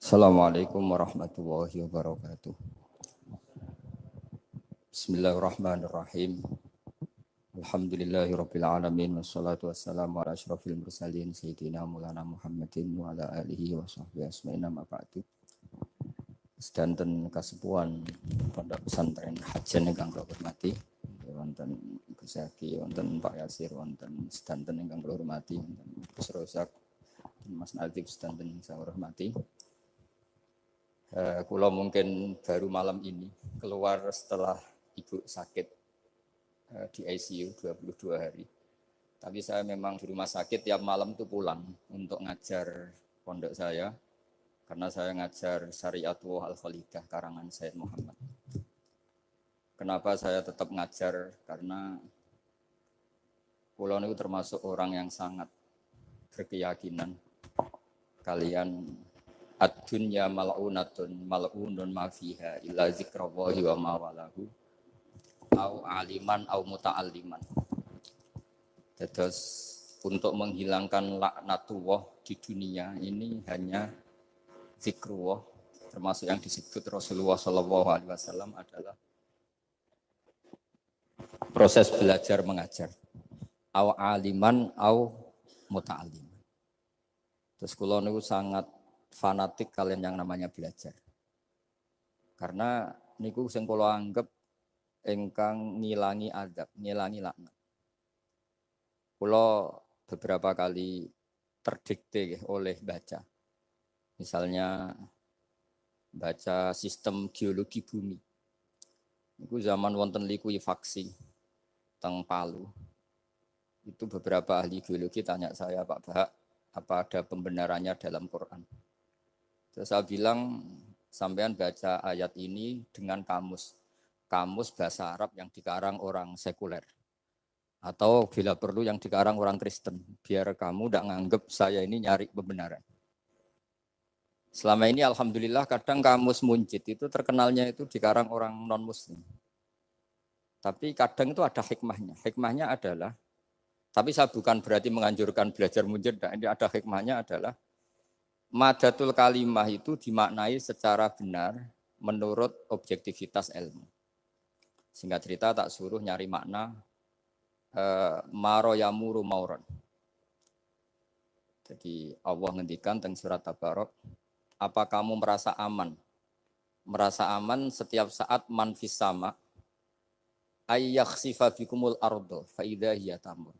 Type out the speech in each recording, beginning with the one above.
Assalamualaikum warahmatullahi wabarakatuh. Bismillahirrahmanirrahim. Alhamdulillahirabbil alamin wassalatu wassalamu ala asyrofil mursalin sayyidina Maulana Muhammadin wa ala alihi wa sahbihi asma'in amma ba'du. Sedanten kasepuhan Pondok Pesantren Hajen ingkang kula hormati, wonten Gus Zaki, wonten Pak Yasir, wonten sedanten ingkang kula hormati, wonten Gus Rozak, Mas Nadif sedanten ingkang saya hormati. Kula mungkin baru malam ini keluar setelah ibu sakit di ICU 22 hari. Tapi saya memang di rumah sakit tiap malam itu pulang untuk ngajar pondok saya. Karena saya ngajar Syariatullah Al-Khalidah karangan Sayyid Muhammad. Kenapa saya tetap ngajar? Karena kula niku termasuk orang yang sangat berkeyakinan kalian ad-dunya mal'unatun mal'unun ma fiha illa zikrallahi wa ma walahu au aliman au muta'alliman. Terus untuk menghilangkan laknatullah di dunia ini hanya zikrullah, termasuk yang disebut Rasulullah SAW adalah proses belajar mengajar. Au aliman au muta'alliman. Terus kula niku sangat fanatik kalian yang namanya belajar. Karena niku sing kula anggap ingkang ngilangi adab, ngilangi laknat. Kula beberapa kali terdikte oleh baca. Misalnya baca sistem geologi bumi. Niku zaman wonten likuifaksi teng Palu. Itu beberapa ahli geologi tanya saya, Pak Bahak, apa ada pembenarannya dalam Quran? Terus saya bilang, sampean baca ayat ini dengan kamus bahasa Arab yang dikarang orang sekuler. Atau bila perlu yang dikarang orang Kristen. Biar kamu tidak nganggep saya ini nyari pembenaran. Selama ini alhamdulillah kadang kamus Munjid itu terkenalnya itu dikarang orang non-muslim. Tapi kadang itu ada hikmahnya. Hikmahnya adalah, tapi saya bukan berarti menganjurkan belajar Munjid. Ini ada hikmahnya adalah, madatul kalimah itu dimaknai secara benar menurut objektivitas ilmu. Singkat cerita tak suruh nyari makna maro yamuru mauron. Jadi Allah ngendikan teng surat Tabarok, apa kamu merasa aman? Merasa aman setiap saat man fis sama ayyakhsifa bikumul ardo fa idza hiya tamur.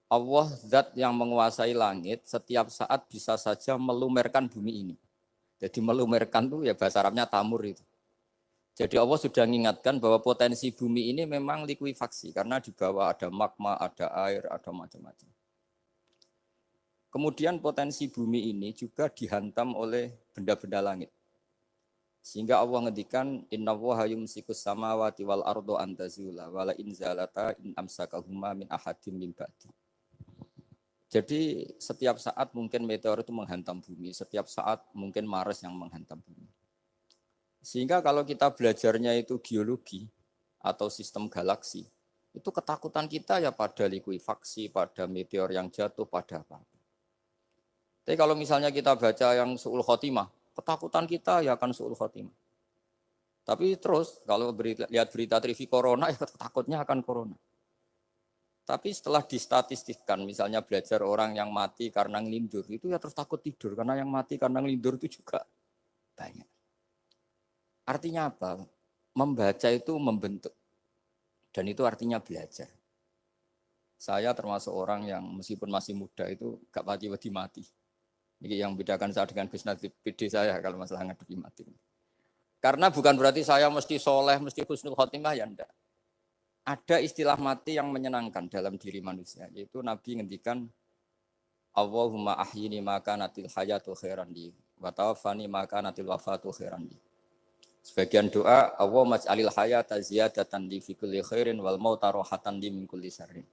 Allah zat yang menguasai langit setiap saat bisa saja melumerkan bumi ini. Jadi melumerkan itu ya bahasa Arabnya tamur itu. Jadi Allah sudah mengingatkan bahwa potensi bumi ini memang likuifaksi karena di bawah ada magma, ada air, ada macam-macam. Kemudian potensi bumi ini juga dihantam oleh benda-benda langit. Sehingga Allah ngendikan innallaha yumsikus samawati wal ardo an tazula wala in zalata in amsakahuma min ahadim min ba'di. Jadi setiap saat mungkin meteor itu menghantam bumi, setiap saat mungkin Mars yang menghantam bumi. Sehingga kalau kita belajarnya itu geologi atau sistem galaksi, itu ketakutan kita ya pada likuifaksi, pada meteor yang jatuh, pada apa. Tapi kalau misalnya kita baca yang su'ul khotimah, ketakutan kita ya akan su'ul khotimah. Tapi terus kalau lihat berita TV corona, ya takutnya akan corona. Tapi setelah distatistikkan, misalnya belajar orang yang mati karena ngelindur, itu ya terus takut tidur, karena yang mati karena ngelindur itu juga banyak. Artinya apa? Membaca itu membentuk. Dan itu artinya belajar. Saya termasuk orang yang meskipun masih muda itu gak mati-mati mati. Ini yang membedakan saya dengan bisnis PD saya kalau masalah ngadepi mati. Karena bukan berarti saya mesti soleh, mesti husnul khotimah, ya enggak. Ada istilah mati yang menyenangkan dalam diri manusia, yaitu Nabi ngendikan Allahumma ahyini maka natil hayatu khairan li wa tawaffani maka natil wafatu khairan li. Sebagian doa Allahumma maj'alil hayata ziyadatan li fi kulli khairin wal mauta rohatan li min kulli syarrin.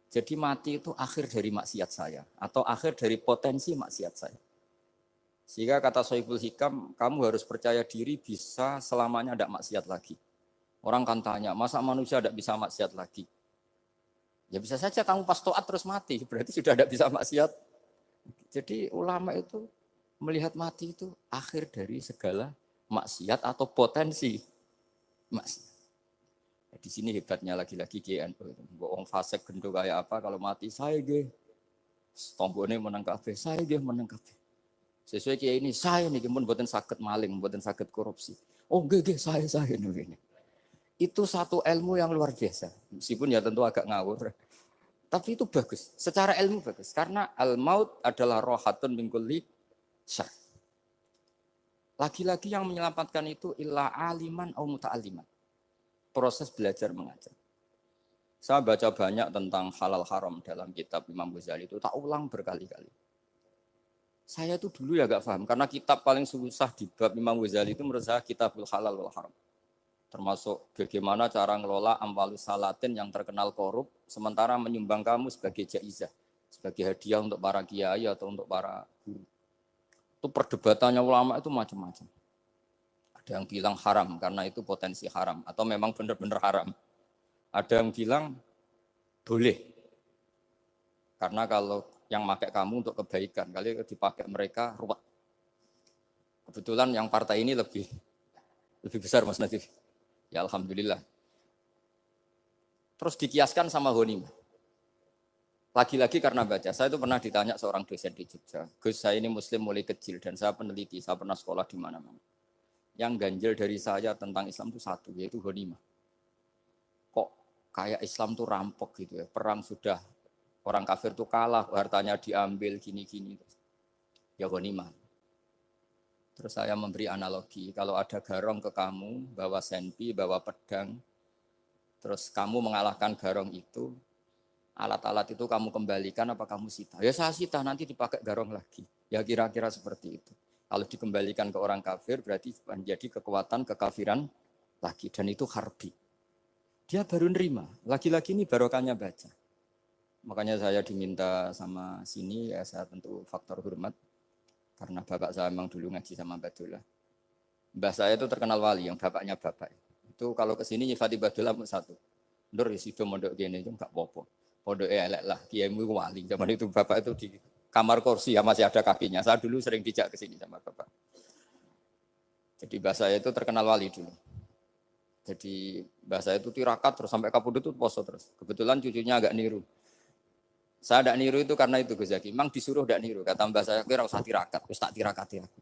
Jadi mati itu akhir dari maksiat saya atau akhir dari potensi maksiat saya. Sehingga kata Sohibul Hikam, kamu harus percaya diri bisa selamanya tidak maksiat lagi. Orang kan tanya, masa manusia tidak bisa maksiat lagi? Ya bisa saja kamu pas taat terus mati, berarti sudah tidak bisa maksiat. Jadi ulama itu Melihat mati itu akhir dari segala maksiat atau potensi maksiat. Di sini hebatnya lagi-lagi GNU. Wong fasik gendho kayak apa kalau mati saya nggih. Tombone menang kabeh, saya nggih menang kabeh. Sesuai kiai ini saya nih mun mboten saged maling, mboten saged korupsi. Oh nggih saya ini. Itu satu ilmu yang luar biasa. Meskipun ya tentu agak ngawur. Tapi itu bagus. Secara ilmu bagus karena al-maut adalah rohatun min kulli syarr. Lagi-lagi yang menyelamatkan itu illa aliman au muta'alliman. Proses belajar mengajar. Saya baca banyak tentang halal haram dalam kitab Imam Ghazali itu tak ulang berkali-kali. Saya tuh dulu ya gak paham karena kitab paling susah di bab Imam Ghazali itu menurut saya kitabul halal wal haram. Termasuk bagaimana cara ngelola amwalus salatin yang terkenal korup sementara menyumbang kamu sebagai jaizah, sebagai hadiah untuk para kiai atau untuk para guru. Itu perdebatannya ulama itu macam-macam. Ada yang bilang haram karena itu potensi haram atau memang benar-benar haram. Ada yang bilang boleh. Karena kalau yang pakai kamu untuk kebaikan, kali dipakai mereka ruwet. Kebetulan yang partai ini lebih besar Mas Nadif. Ya alhamdulillah. Terus dikiaskan sama ghanimah. Lagi-lagi karena baca, saya itu pernah ditanya seorang dosen di Jogja. Gus, saya ini muslim mulai kecil dan saya peneliti, saya pernah sekolah di mana-mana. Yang ganjil dari saya tentang Islam itu satu, yaitu ghanimah. Kok kayak Islam tuh rampok gitu ya, perang sudah orang kafir tuh kalah, hartanya diambil gini-gini. Ya ghanimah. Terus saya memberi analogi, kalau ada garong ke kamu, bawa senpi, bawa pedang, terus kamu mengalahkan garong itu, alat-alat itu kamu kembalikan apa kamu sita? Ya saya sita, nanti dipakai garong lagi. Ya kira-kira seperti itu. Kalau dikembalikan ke orang kafir berarti menjadi kekuatan kekafiran lagi. Dan itu harbi. Dia baru nerima. Lagi-lagi ini barokahnya baca. Makanya saya diminta sama sini, ya saya tentu faktor hormat. Karena bapak saya memang dulu ngaji sama Badullah. Mbah saya itu terkenal wali, yang bapaknya bapak. Itu kalau kesini nyifati Badullah satu. Nur isido mondok gini itu enggak apa-apa. Pondok elek lah, kiaimu wali. Zaman itu bapak itu di kamar kursi ya masih ada kakinya. Saya dulu sering dijak ke sini sama bapak. Jadi mbah saya itu terkenal wali dulu. Jadi mbah saya itu tirakat terus sampai kapundhut itu poso terus. Kebetulan cucunya agak niru. Saya tidak niru itu karena itu Gus Zaki. Memang disuruh tidak niru. Kata mbah saya, kira usah tirakat, terus tak tirakati aku.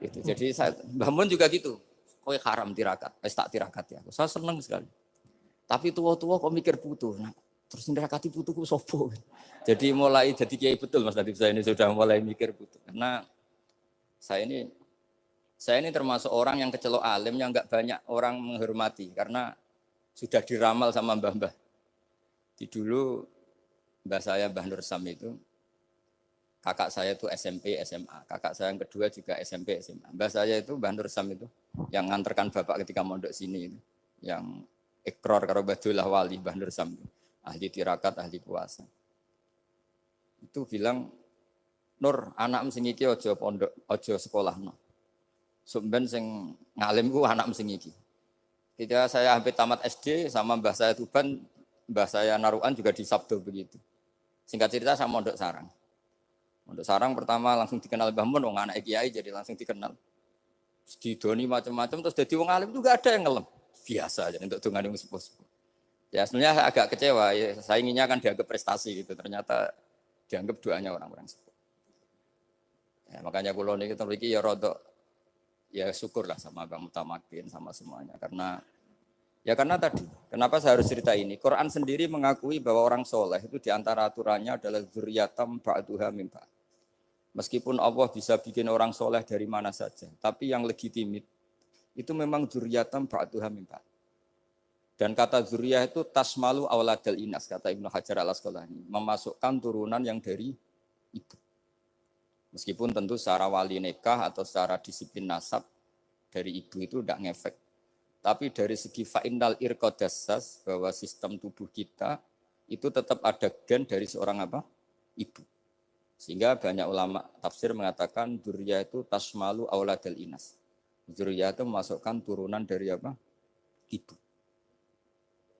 Gitu. Jadi saya, Mbah Mun juga gitu. Kowe haram tirakat, wis tak tirakati aku. Saya seneng sekali. Tapi tua-tua kok mikir putu. Nah, terus nirakati putuku sopo. Jadi mulai jadi kiai betul Mas Nadif, saya ini sudah mulai mikir putu. Karena saya ini termasuk orang yang kecelok alim yang enggak banyak orang menghormati karena sudah diramal sama mbah-mbah. Di dulu mbah saya Mbah Nur Sam itu kakak saya itu SMP SMA, kakak saya yang kedua juga SMP SMA. Mbah saya itu Mbah Nur Sam itu yang nganterkan bapak ketika mondok sini itu, yang ikrar karo Badullah wali Mbah Nur Sam, ahli tirakat, ahli puasa. Itu bilang, Nur, anak sing iki aja pondok, aja sekolahno. Sumben sing ngalim ku anak sing iki. Ketika saya hampir tamat SD sama mbah saya Tuban, mbah saya Naruan juga di Sabdo begitu. Singkat cerita saya mondok sarang. Mondok sarang pertama langsung dikenal Mbah Mun, wong anak kiai jadi langsung dikenal. Didoni macam-macam terus jadi wong alim juga ada yang ngelem. Biasa aja untuk dongane sepuh-sepuh. Ya sebenarnya saya agak kecewa ya, saya inginnya kan dianggap prestasi gitu. Ternyata dianggap doanya orang-orang sepuh. Ya, makanya kula niki mriki ya rodok ya syukurlah sama Bang Mutamakin sama semuanya karena tadi kenapa saya harus cerita ini Quran sendiri mengakui bahwa orang soleh itu diantara aturannya adalah dzurriyyatam ba'duha min ba'd. Meskipun Allah bisa bikin orang soleh dari mana saja tapi yang legitimit itu memang dzurriyyatam ba'duha min ba'd. Dan kata dzurriyyah itu tasmalu auladal inas kata Ibnu Hajar al-Asqalani memasukkan turunan yang dari ibu. Meskipun tentu secara wali nikah atau secara disiplin nasab dari ibu itu tidak ngefek. Tapi dari segi fa'innal irqadassas bahwa sistem tubuh kita itu tetap ada gen dari seorang apa? Ibu. Sehingga banyak ulama tafsir mengatakan dzurriyyah itu tasmalu auladal inas. Dzurriyyah itu memasukkan turunan dari apa? Ibu.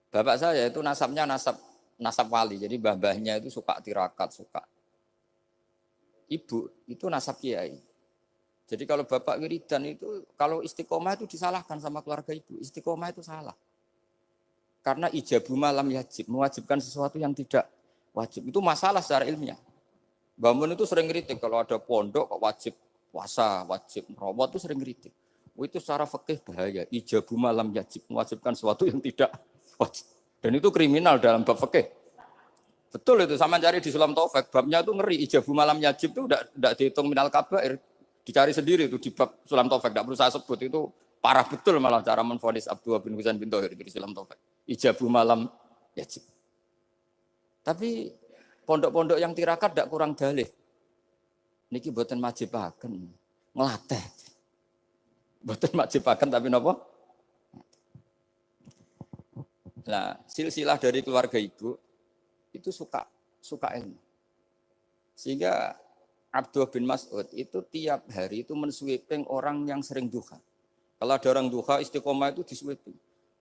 Bapak saya itu nasabnya nasab wali. Jadi mbah-mbahnya itu suka tirakat, suka ibu itu nasab kiai. Jadi kalau bapak wiridan itu, kalau istiqomah itu disalahkan sama keluarga ibu. Istiqomah itu salah. Karena ijabu malam yajib, mewajibkan sesuatu yang tidak wajib. Itu masalah secara ilmiah. Mbak Mun itu sering kritik kalau ada pondok kok wajib puasa, wajib merawat itu sering kritik. Itu secara fikih bahaya. Ijabu malam yajib, mewajibkan sesuatu yang tidak wajib. Dan itu kriminal dalam bab fikih. Betul itu, sama cari di Sulam Taufik, babnya itu ngeri. Ijabu malam yajib itu tidak dihitung minal kabair. Dicari sendiri itu di bab Sulam Taufik, tidak perlu saya sebut. Itu parah betul malah cara menvonis Abdullah bin Husain bin Thohir di Sulam Taufik. Ijabu malam yajib. Tapi pondok-pondok yang tirakat tidak kurang dalih. Niki boten majibaken, ngelatih. Boten majibaken tapi napa? Nah, silsilah dari keluarga ibu itu suka ilmu. Sehingga Abdullah bin Mas'ud itu tiap hari itu mensweeping orang yang sering duha. Kalau ada orang duha istiqomah itu disweeping.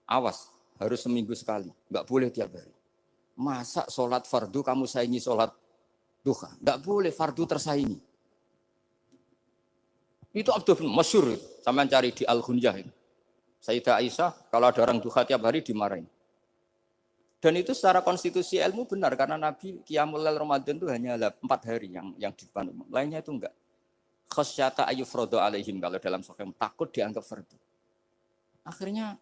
Awas, harus seminggu sekali, enggak boleh tiap hari. Masa sholat fardu kamu saingi sholat duha? Enggak boleh, fardu tersaingi. Itu Abdullah bin masyhur, sama cari di Al-Ghunyah itu. Sayyidah Aisyah kalau ada orang duha tiap hari dimarahin. Dan itu secara konstitusi ilmu benar karena Nabi Qiyamul Lail Ramadan itu hanya 4 hari yang di depan umum. Lainnya itu enggak. Khasyata ayyufrodo alaihim kalau dalam sahih takut dianggap fardu. Akhirnya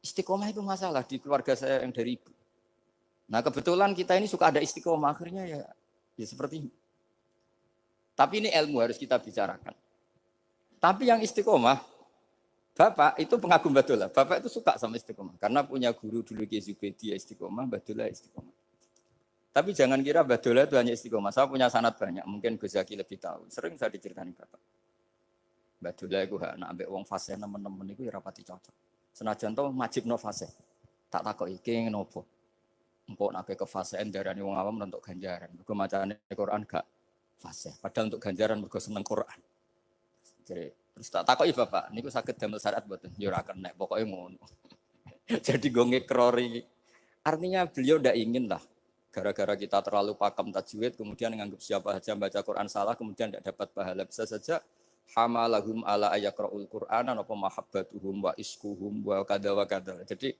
istiqomah itu masalah di keluarga saya yang dari ibu. Nah kebetulan kita ini suka ada istiqomah akhirnya ya seperti ini. Tapi ini ilmu harus kita bicarakan. Tapi yang istiqomah Bapak itu pengagum Badullah. Bapak itu suka sama istiqomah. Karena punya guru dulu Ki Zubedi istiqomah, Badullah istiqomah. Tapi jangan kira Badullah itu hanya istiqomah. Saya punya sanad banyak. Mungkin Gus Zaki lebih tahu. Sering saya diceritain Bapak. Badullah itu nak ambek wong fase teman-teman itu ya rapati cocok. Senajan to majib no fase. Tak takok iki ngopo. Engko nak ke fase darani wong awam untuk ganjaran. Mergo macane Quran gak fase. Padahal untuk ganjaran mergo seneng Quran. Jadi terus tak takoki Bapak, niku saged damel syariat mboten? Ya ora kenek, pokoke ngono. Jadi go ngekrori. Artinya beliau ndak ingin lah gara-gara kita terlalu pakam tajwid kemudian menganggap siapa saja baca Quran salah kemudian tidak dapat pahala. Bisa saja hamalahum ala ayaqraul Qur'ana apa mahabbatuhum wa iskuhum wa kada wa kada. Jadi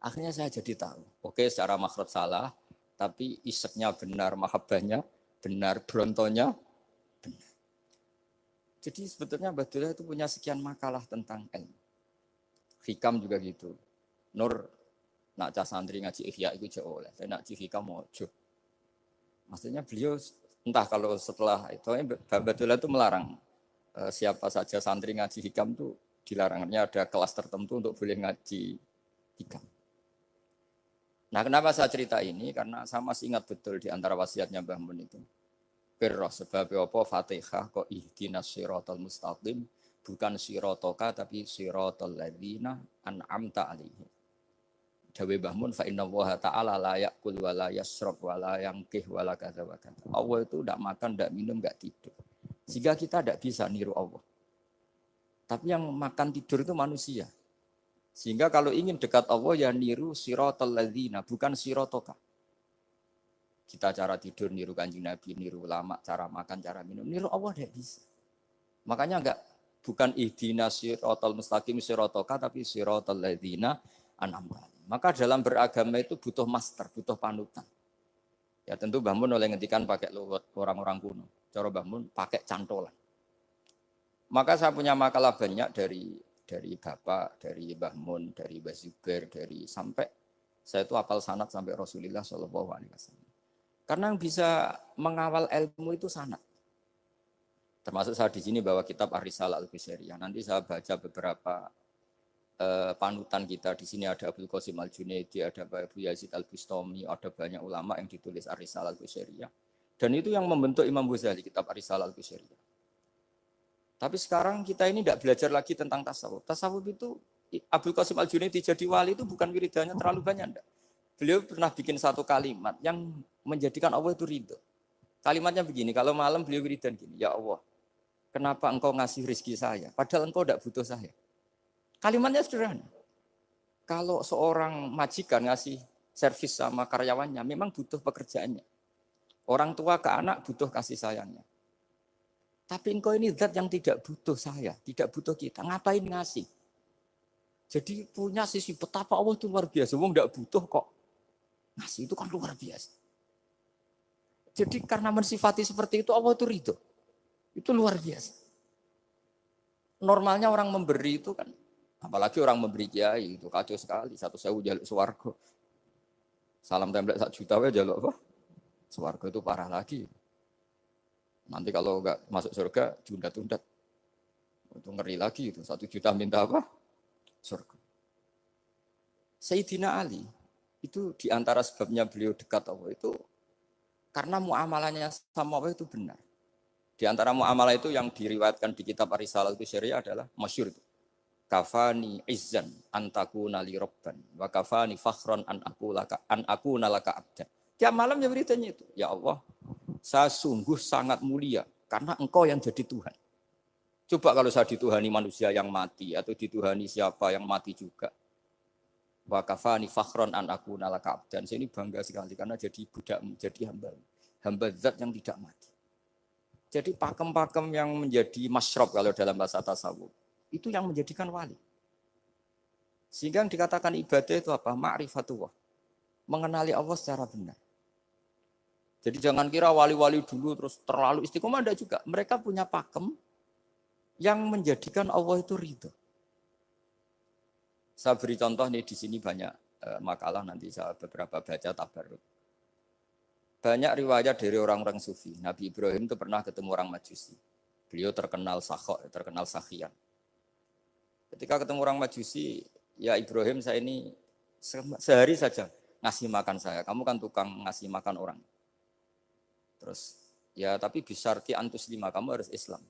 akhirnya saya jadi tahu. Oke, secara makhraj salah, tapi iseknya benar, mahabbahnya benar, brontonya benar. Jadi sebetulnya Badullah itu punya sekian makalah tentang ilmu. Hikam juga gitu. Nur nak cah santri ngaji ihya itu jauh oleh. Tapi nak ngaji hikam mojo. Maksudnya beliau entah kalau setelah itu Badullah itu melarang siapa saja santri ngaji hikam itu dilarangnya ada kelas tertentu untuk boleh ngaji hikam. Nah kenapa saya cerita ini? Karena saya masih ingat betul di antara wasiatnya Mbah Mun itu. Pirroh sebab apa Fatihah kok ihdinas siratal mustaqim bukan siratoka tapi siratal ladzina an'amta alaihim. Dawe Mbah Mun fa inna Allaha ta'ala la ya'kul wa la yashrab wa la yanqih wa la kadza wa kadza. Allah itu enggak makan, enggak minum, enggak tidur. Sehingga kita enggak bisa niru Allah. Tapi yang makan tidur itu manusia. Sehingga kalau ingin dekat Allah ya niru siratal ladzina bukan siratoka. Kita cara tidur niru Kanjeng Nabi, niru ulama, cara makan, cara minum, niru Allah tidak bisa. Makanya bukan ihdinas siratal mustaqim siratoka tapi siratal ladzina an'amta. Maka dalam beragama itu butuh master, butuh panutan. Ya tentu Mbah Mun oleh ngendikan pakai luwet orang-orang kuno. Cara Mbah Mun pakai cantolan. Maka saya punya makalah banyak dari Bapak, dari Mbah Mun, dari Mbah Zubair, dari sampai saya itu hafal sanad sampai Rasulullah sallallahu alaihi wasallam. Karena yang bisa mengawal ilmu itu sanad. Termasuk saya di sini bawa kitab Ar-Risalah Al-Qusairiyah. Nanti saya baca beberapa panutan kita. Di sini ada Abdul Qasim Al-Junaidi, ada Abu Yazid Al-Bustami, ada banyak ulama yang ditulis Ar-Risalah Al-Qusairiyah. Dan itu yang membentuk Imam Ghazali, kitab Ar-Risalah Al-Qusairiyah. Tapi sekarang kita ini tidak belajar lagi tentang tasawuf. Tasawuf itu Abdul Qasim Al-Junaidi jadi wali itu bukan wiridannya terlalu banyak. Enggak. Beliau pernah bikin satu kalimat yang menjadikan Allah itu ridho. Kalimatnya begini, kalau malam beliau wiridan gini, ya Allah, kenapa engkau ngasih rezeki saya? Padahal engkau tidak butuh saya. Kalimatnya sederhana. Kalau seorang majikan ngasih servis sama karyawannya, memang butuh pekerjaannya. Orang tua ke anak butuh kasih sayangnya. Tapi engkau ini zat yang tidak butuh saya, tidak butuh kita. Ngapain ngasih? Jadi punya sisi betapa Allah itu luar biasa. Wong enggak butuh kok. Ngasih itu kan luar biasa. Jadi karena mensifati seperti itu Allah itu ridho. Itu luar biasa. Normalnya orang memberi itu kan, apalagi orang memberi kiai itu kacau sekali. 1.000 jaluk swarga. Salam template 1 juta wae jaluk apa? Swarga itu parah lagi. Nanti kalau enggak masuk surga diundat-undat. Itu ngeri lagi itu. 1 juta minta apa? Surga. Sayyidina Ali itu diantara sebabnya beliau dekat Allah itu karena muamalahnya sama Allah itu benar. Di antara muamalah itu yang diriwayatkan di kitab Ar-Risalah itu syariah adalah masyhur itu. Kafani izzan antakuna li rabban wa kafani fakhran an aku nalaka abdan. Tiap malam ya beritanya itu. Ya Allah, saya sungguh sangat mulia karena engkau yang jadi Tuhan. Coba kalau saya dituhani manusia yang mati atau dituhani siapa yang mati juga. Wa kafani fakhran an aku nalaka abdan. Saya ini bangga sekali karena jadi budakmu, jadi hamba zat yang tidak mati. Jadi pakem-pakem yang menjadi masyrob kalau dalam bahasa tasawuf itu yang menjadikan wali. Sehingga yang dikatakan ibadah itu apa? Ma'rifatullah. Mengenali Allah secara benar. Jadi jangan kira wali-wali dulu terus terlalu istiqomah, ada juga. Mereka punya pakem yang menjadikan Allah itu ridho. Saya beri contoh nih di sini banyak makalah nanti saya beberapa baca tabarruk. Banyak riwayat dari orang-orang sufi. Nabi Ibrahim itu pernah ketemu orang Majusi. Beliau terkenal sakhok, terkenal sakhian. Ketika ketemu orang Majusi, ya Ibrahim saya ini sehari saja ngasih makan saya. Kamu kan tukang ngasih makan orang. Terus ya tapi bisarti antus 5 kamu harus Islam.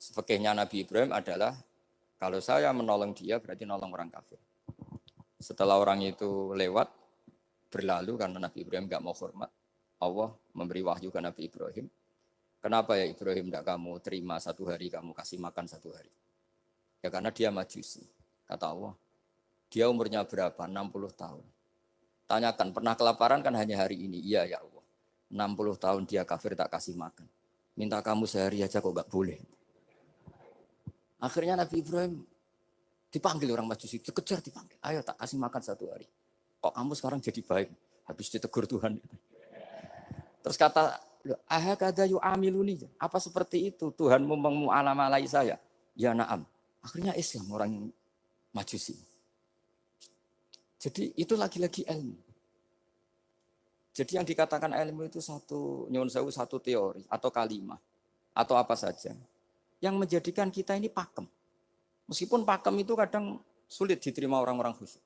Fikihnya Nabi Ibrahim adalah kalau saya menolong dia berarti nolong orang kafir. Setelah orang itu lewat berlalu karena Nabi Ibrahim enggak mau hormat, Allah memberi wahyu ke Nabi Ibrahim. Kenapa ya Ibrahim enggak kamu terima 1 hari, kamu kasih makan 1 hari? Ya karena dia Majusi. Kata Allah, dia umurnya berapa? 60 tahun. Tanyakan, pernah kelaparan kan hanya hari ini? Iya ya Allah. 60 tahun dia kafir tak kasih makan. Minta kamu sehari aja kok enggak boleh. Akhirnya Nabi Ibrahim dipanggil orang Majusi, dikejar dipanggil. Ayo tak kasih makan 1 hari. Kok kamu sekarang jadi baik? Habis ditegur Tuhan. Terus kata, ahakada yu'amiluni. Apa seperti itu? Tuhanmu mengu'alamalai saya. Ya na'am. Akhirnya Islam orang Majusi. Jadi itu lagi-lagi ilmu. Jadi yang dikatakan ilmu itu satu teori atau kalimat. Atau apa saja. Yang menjadikan kita ini pakem. Meskipun pakem itu kadang sulit diterima orang-orang khusyuk.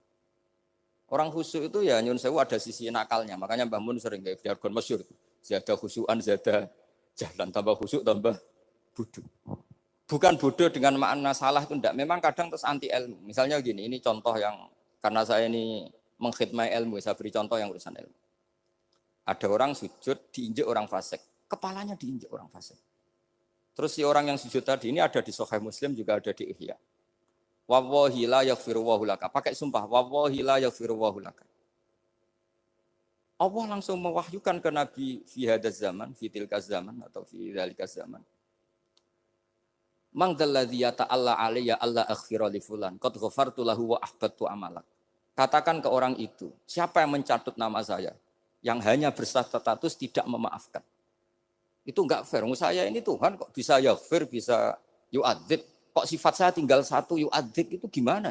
Orang khusyuk itu ya nyun sewu ada sisi nakalnya. Makanya Mbah Mun sering kayak jargon masyhur. Zada khusyuan, zada jalan. Tambah khusyuk, tambah bodoh. Bukan bodoh dengan makna salah itu enggak. Memang kadang terus anti ilmu. Misalnya gini, ini contoh yang karena saya ini mengkhidmati ilmu. Saya beri contoh yang urusan ilmu. Ada orang sujud diinjek orang fasik. Kepalanya diinjek orang fasik. Terus si orang yang sujud tadi ini ada di Sahih Muslim juga ada di Ihya. Wallahi la yaghfirullahu laka. Pakai sumpah, wallahi la yaghfirullahu laka. Allah langsung mewahyukan ke Nabi fi hadzal zaman, fi tilkaz zaman atau fi dzalikaz zaman. Man dzalladzi yata'alla alayya alla aghfira li fulan qad ghafartu lahu wa ahbattu amalak. Katakan ke orang itu, siapa yang mencatut nama saya yang hanya berstatus tidak memaafkan. Itu enggak fair. Saya ini Tuhan kok bisa yaghfir, bisa yu'adzib. Kok sifat saya tinggal 1 yu'adzib itu gimana?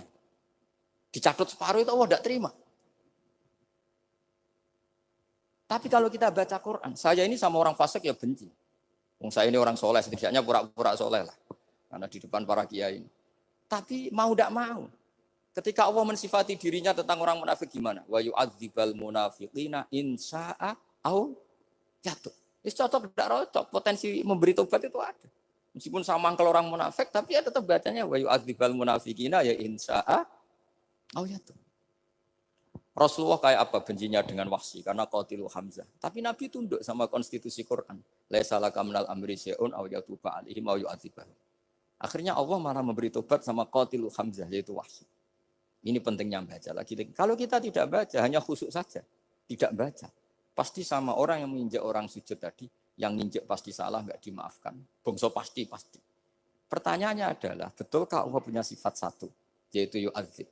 Dicatut separuh itu Allah enggak terima. Tapi kalau kita baca Quran, saya ini sama orang fasik ya benci. Saya ini orang soleh, setidaknya pura-pura soleh lah. Karena di depan para kiai. Tapi mau enggak mau. Ketika Allah mensifati dirinya tentang orang munafik gimana? Wa yu'adzibal munafiqina insya'a au yatuh. Itu cocok tidak cocok, potensi memberi tobat itu ada. Meskipun sama kalau orang munafik, tapi ya tetap bacanya wa yu'adzibal munafiqina ya insya'a au yatuh. Rasulullah kayak apa bencinya dengan Wahsy karena qatilu Hamzah. Tapi Nabi tunduk sama konstitusi Quran. Laisa laka minal amri syai'un aw yatuba alaihim aw yu'adzibahum. Akhirnya Allah malah memberi tobat sama qatilu Hamzah yaitu Wahsy. Ini pentingnya baca lagi. Kalau kita tidak baca hanya khusyuk saja, tidak baca. Pasti sama orang yang menginjak orang sujud tadi, yang ninjek pasti salah, nggak dimaafkan. Bongso pasti. Pertanyaannya adalah, betulkah Allah punya sifat satu, yaitu yu'adzib?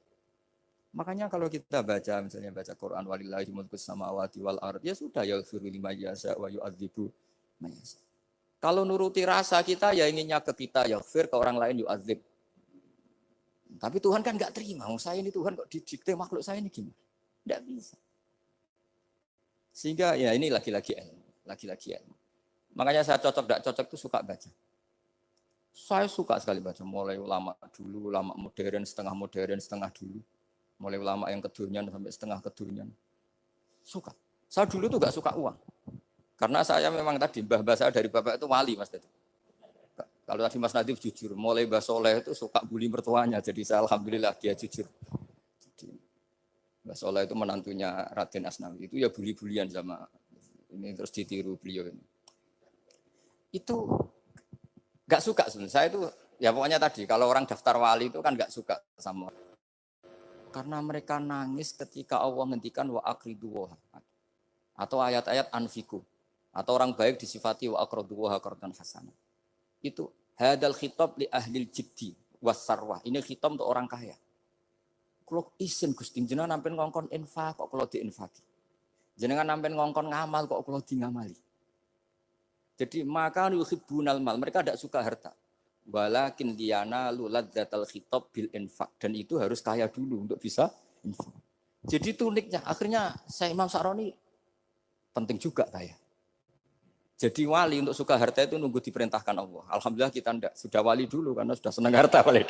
Makanya kalau kita baca, misalnya baca Quran, walillahi mulkus samawati wal ard, ya sudah, yaghfiru liman yasha wa yu'adzibu man yasha. Kalau nuruti rasa kita, ya inginnya ke kita, yaghfir, ke orang lain yu'adzib. Tapi Tuhan kan nggak terima, saya ini Tuhan kok didikte makhluk saya ini gimana? Nggak bisa. Sehingga ya ini lagi-lagi ilmu. Makanya saya cocok tidak cocok itu suka baca. Saya suka sekali baca, mulai ulama dulu, ulama modern, setengah dulu. Mulai ulama yang kedunian sampai setengah kedunian. Suka. Saya dulu tuh gak suka uang. Karena saya memang tadi, mbah saya dari bapak itu wali Mas Nadif. Kalau tadi Mas Nadif jujur, mulai Mbah Soleh itu suka bully mertuanya. Jadi saya alhamdulillah dia jujur. Jadi, Mbah Soleh itu menantunya Raden Asnawi. Itu ya bully-bulian sama ini terus ditiru beliau ini. Itu gak suka sebenarnya. Saya itu ya pokoknya tadi kalau orang daftar wali itu kan gak suka sama. Karena mereka nangis ketika Allah ngendikan wa aqridu wa atau ayat-ayat anfiku atau orang baik disifati wa aqridu wa qardan hasanah. Itu hadal khitab li ahlil jiddi wasarwah. Ini khitab untuk orang kaya. Kalau isin Gusti jenengan nampen ngongkon infak kok kalau diinfaki. Jenengan nampen ngongkon ngamal kok kalau di ngamali. Jadi maka yuhibbunal mal, mereka tidak suka harta. Walakin liyana luladzatal khitab bil infak, dan itu harus kaya dulu untuk bisa infak. Jadi itu uniknya. Akhirnya saya Imam Sa'roni penting juga kaya. Jadi wali untuk suka harta itu nunggu diperintahkan Allah. Alhamdulillah kita enggak, sudah wali dulu karena sudah senang harta wali.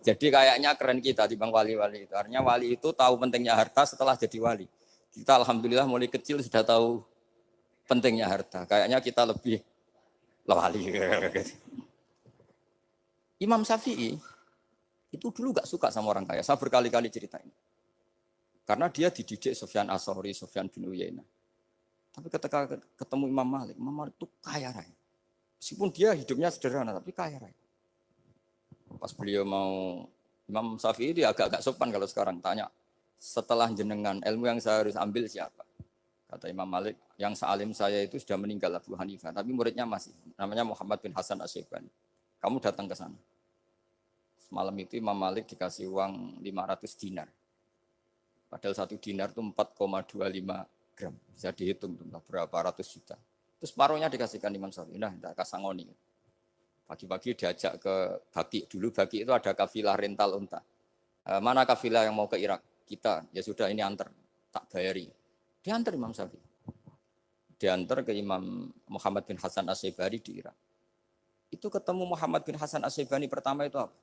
Jadi kayaknya keren kita dibanding wali-wali itu. Artinya wali itu tahu pentingnya harta setelah jadi wali. Kita alhamdulillah mulai kecil sudah tahu pentingnya harta. Kayaknya kita lebih wali. Imam Syafi'i itu dulu gak suka sama orang kaya. Saya berkali-kali ceritain. Karena dia dididik Sufyan As-Tsauri, Sufyan bin Uyainah. Tapi ketika ketemu Imam Malik itu kaya raya. Meskipun dia hidupnya sederhana, tapi kaya raya. Pas beliau mau, Imam Syafi'i dia agak-agak sopan kalau sekarang tanya, setelah jenengan ilmu yang saya harus ambil siapa? Kata Imam Malik, yang sealim saya itu sudah meninggal Abu Hanifah, tapi muridnya masih, namanya Muhammad bin Hasan Asy-Syaibani. Kamu datang ke sana. Malam itu Imam Malik dikasih uang 500 dinar. Padahal 1 dinar itu 4,25 gram. Bisa dihitung berapa ratus juta. Terus separuhnya dikasihkan Imam Syafi'i. Nah, tidak kasangoni. Pagi-pagi diajak ke Baki. Dulu Baki itu ada kafilah rental unta. Mana kafilah yang mau ke Irak? Kita. Ya sudah ini antar. Tak bayari. Diantar Imam Syafi'i. Diantar ke Imam Muhammad bin Hasan Asy-Syaibani di Irak. Itu ketemu Muhammad bin Hasan Asy-Syaibani pertama itu apa?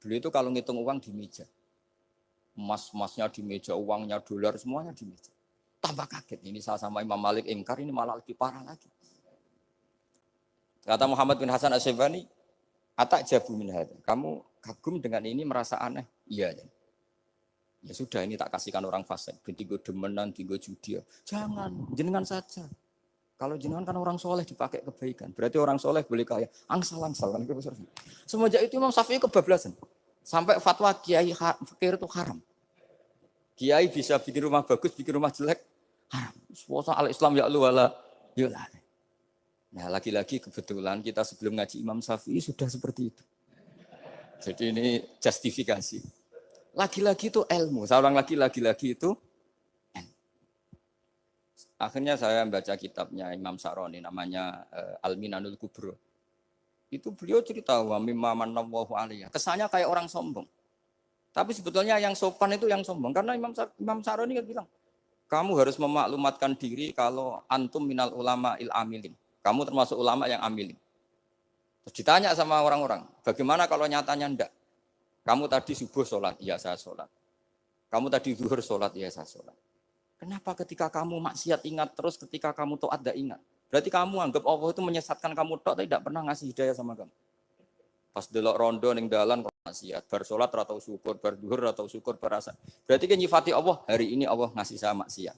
Beliau itu kalau ngitung uang di meja. Emas-emasnya di meja, uangnya dolar semuanya di meja. Tambah kaget. Ini saya sama Imam Malik ingkar, ini malah lebih parah lagi. Kata Muhammad bin Hasan Asy-Syaibani, atak jabu min hadza. Kamu kagum dengan ini merasa aneh? Iya. Ya sudah ini tak kasihkan orang fasik. Tiga demenan, tiga judi. Jangan, jenengan saja. Kalau jenengan kan orang soleh dipakai kebaikan. Berarti orang soleh boleh kaya. Angsal-angsal. Semenjak itu Imam Syafi'i kebablasan. Sampai fatwa kiai fakir itu haram. Kiai bisa bikin rumah bagus, bikin rumah jelek. Haram. Suasa al-Islam ya lu wala yulah. Nah lagi-lagi kebetulan kita sebelum ngaji Imam Syafi'i sudah seperti itu. Jadi ini justifikasi. Lagi-lagi itu ilmu. Saya ulang lagi-lagi itu akhirnya saya baca kitabnya Imam Sa'roni namanya Al-Minanul Kubro. Itu beliau cerita wa mimma manallahu alaihi. Kesannya kayak orang sombong. Tapi sebetulnya yang sopan itu yang sombong karena Imam Sa'roni kan bilang, kamu harus memaklumatkan diri kalau antum minal ulama il amilin. Kamu termasuk ulama yang amilin. Terus ditanya sama orang-orang, bagaimana kalau nyatanya enggak? Kamu tadi subuh sholat, iya saya sholat. Kamu tadi zuhur sholat, iya saya sholat. Kenapa ketika kamu maksiat ingat terus, ketika kamu taat tidak ingat? Berarti kamu anggap Allah itu menyesatkan kamu tok, tapi tidak pernah ngasih hidayah sama kamu. Pas delok rondo ning dalan kok maksiat, bar sholat atau syukur, bar zuhur atau syukur berasa. Berarti kan nyifati Allah, hari ini Allah ngasih saya maksiat.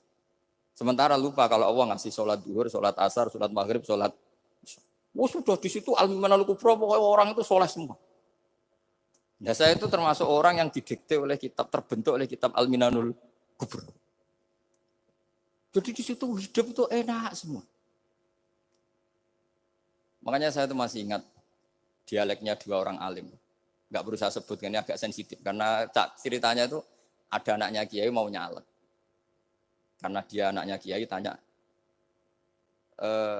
Sementara lupa kalau Allah ngasih sholat zuhur, sholat asar, sholat maghrib, sholat. Oh sudah di situ al-Minanul Kubro, pokoknya orang itu soleh semua. Nah saya itu termasuk orang yang didikte oleh kitab, terbentuk oleh kitab Al-Minanul Kubro. Jadi di situ hidup itu enak semua. Makanya saya tuh masih ingat dialeknya dua orang alim. Nggak perlu saya sebut, ini agak sensitif. Karena ceritanya itu ada anaknya kiai mau nyalek. Karena dia anaknya kiai tanya,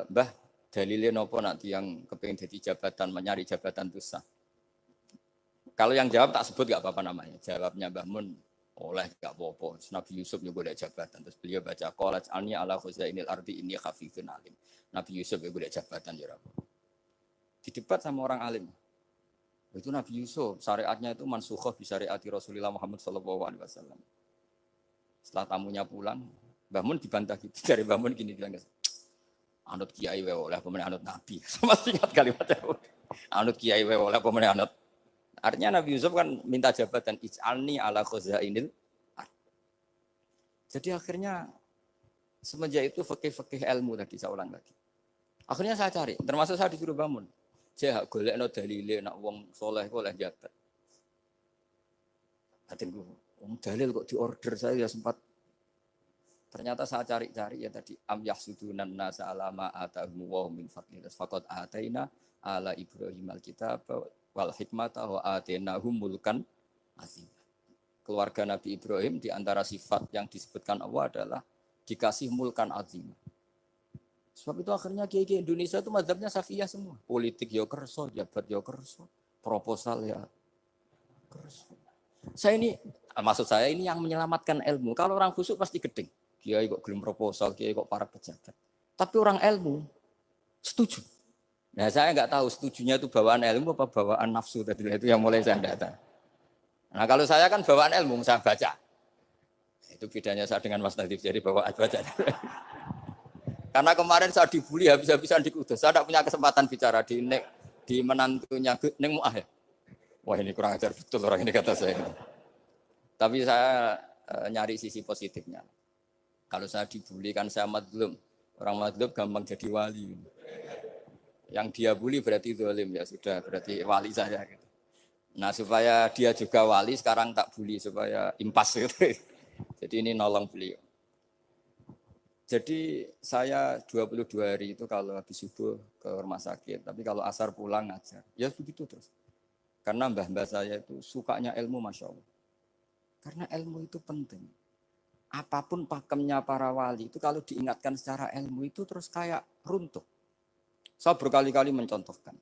Mbah, dalilnya nopo nanti yang kepingin jadi jabatan, mencari jabatan itu sah. Kalau yang jawab tak sebut nggak apa-apa namanya. Jawabnya Mbah Mun, oleh nggak apa-apa. Nabi Yusuf juga ada jabatan. Terus beliau baca qalat alni ala khuzainil ardi ini khafifun alim. Nabi Yusuf juga ada jabatan ya Rabb. Didebat sama orang alim. Itu Nabi Yusuf, syariatnya itu mansukhah bi syariati Rasulullah Muhammad SAW. Setelah tamunya pulang, Mbah Mun dibantah gitu. Dari Mbah Mun gini bilang, anut kiai wae oleh pemenang anut nabi. Sama ingat kalimatnya. Anut kiai wae oleh pemenang anut. Artinya Nabi Yusuf kan minta jabatan ij'alni ala khuzainil ard. Jadi akhirnya semenjak itu fikih-fikih ilmu tadi saya ulang lagi. Akhirnya saya cari, termasuk saya disuruh bangun. Saya golekno dalile nak wong soleh kok oleh jabat. Batinku, wong dalil kok diorder saya ya sempat. Ternyata saya cari-cari ya tadi am yahsudunan nasa alama atahum wa min fadli faqad ataina ala Ibrahim alkitab wal hikmata wa atainahum mulkan azim. Keluarga Nabi Ibrahim di antara sifat yang disebutkan Allah adalah dikasih mulkan azim. Sebab itu akhirnya kiai Indonesia itu mazhabnya Safiyah semua. Politik ya kerso, jabat ya kerso, proposal ya kerso. Maksud saya ini yang menyelamatkan ilmu. Kalau orang khusuk pasti gedeng. Kiai kok gelem proposal, kiai kok para pejabat. Tapi orang ilmu setuju. Nah saya nggak tahu setujunya itu bawaan ilmu apa bawaan nafsu tadi itu yang mulai saya data. Nah kalau saya kan bawaan ilmu, saya baca. Itu bedanya saya dengan Mas Nadif, jadi bawaan baca. Karena kemarin saya dibully habis-habisan di Kudus. Saya tidak punya kesempatan bicara di menantunya Neng Mu'ah ya. Wah ini kurang ajar betul orang ini kata saya. Tapi saya nyari sisi positifnya. Kalau saya dibully kan saya madlum. Orang madlum gampang jadi wali. Yang dia bully berarti zalim ya sudah berarti wali saya. Nah supaya dia juga wali sekarang tak bully supaya impas gitu. Jadi ini nolong beliau. Jadi saya 22 hari itu kalau habis subuh ke rumah sakit, tapi kalau asar pulang ngajar. Ya begitu terus. Karena mbah-mbah saya itu sukanya ilmu Masya Allah. Karena ilmu itu penting. Apapun pakemnya para wali itu kalau diingatkan secara ilmu itu terus kayak runtuh. Saya berkali-kali mencontohkan.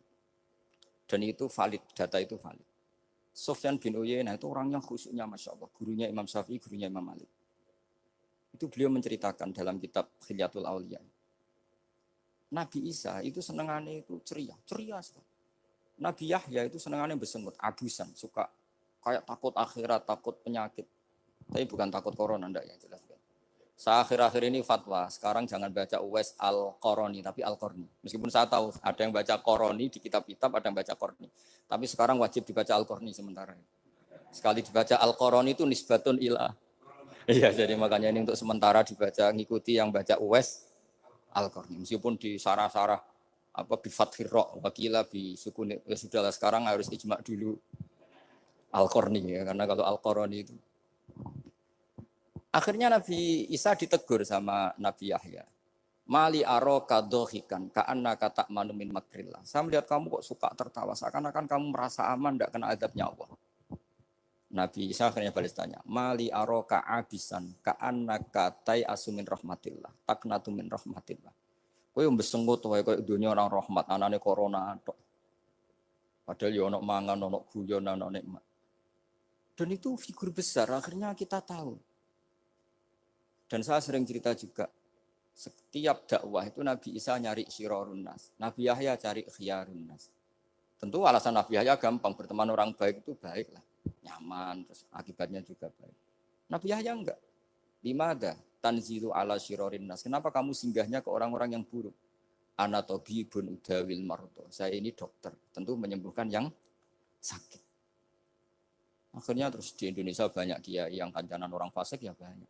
Dan itu valid, data itu valid. Sufyan bin Uyainah itu orang yang khusyuknya Masya Allah. Gurunya Imam Syafi'i, gurunya Imam Malik. Itu beliau menceritakan dalam kitab Hilyatul Auliya. Nabi Isa itu senengannya itu ceria sekali. Nabi Yahya itu senengannya bersengut, abusan, suka kayak takut akhirat, takut penyakit. Tapi bukan takut corona, enggak ya jelas. Saya akhir-akhir ini fatwa, sekarang jangan baca Uwais Al-Qarani, tapi Al-Qarni. Meskipun saya tahu ada yang baca Qarani di kitab-kitab, ada yang baca Qarni. Tapi sekarang wajib dibaca Al-Qarni sementara. Sekali dibaca Al-Qarani itu nisbatun ilah. Iya, jadi makanya ini untuk sementara dibaca, ngikuti yang baca Uwais Al-Qarni. Meskipun di sarah-sarah apa bi fathir ra wakila bi sukun ya sudahlah sekarang harus ijma dulu Al-Qarni ya, karena kalau Al-Qarani itu akhirnya Nabi Isa ditegur sama Nabi Yahya. Mali aroka dohikan ka'anna kata manumin makrillah. Saya melihat kamu kok suka tertawa, seakan-akan kamu merasa aman tidak kena azabnya Allah. Nabi Isa akhirnya balas tanya, Mali aroka abisan ka'anna katai asumin rahmatillah, taknatu min rahmatillah. Kowe mbesenggut wae koyo dunia orang rahmat, anane corona tok. Padahal ya ono mangan, ono guyon, ono nikmat. Dan itu figur besar, akhirnya kita tahu. Dan saya sering cerita juga, setiap dakwah itu Nabi Isa nyari syirorun nas, Nabi Yahya cari khiyarun nas. Tentu alasan Nabi Yahya gampang, berteman orang baik itu baik lah, nyaman, terus akibatnya juga baik. Nabi Yahya enggak. Limada tanzilu ala syirrorin nas. Kenapa kamu singgahnya ke orang-orang yang buruk? Ana tabibun udawil mardo. Saya ini dokter, tentu menyembuhkan yang sakit. Akhirnya terus di Indonesia banyak kiai yang kancanan orang fasik ya banyak.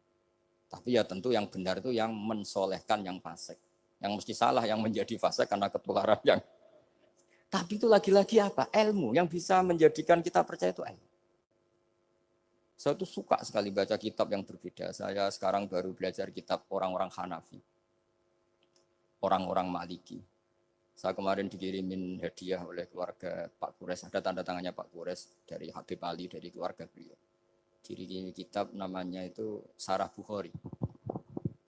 Tapi ya tentu yang benar itu yang mensolehkan yang fasik. Yang mesti salah yang menjadi fasik karena ketularan yang. Tapi itu lagi-lagi apa? Ilmu yang bisa menjadikan kita percaya itu ilmu. Saya tuh suka sekali baca kitab yang berbeda. Saya sekarang baru belajar kitab orang-orang Hanafi. Orang-orang Maliki. Saya kemarin dikirimin hadiah oleh keluarga Pak Kures, ada tanda tangannya Pak Kures dari Habib Ali, dari keluarga beliau. Diri kitab namanya itu Sarah Bukhari,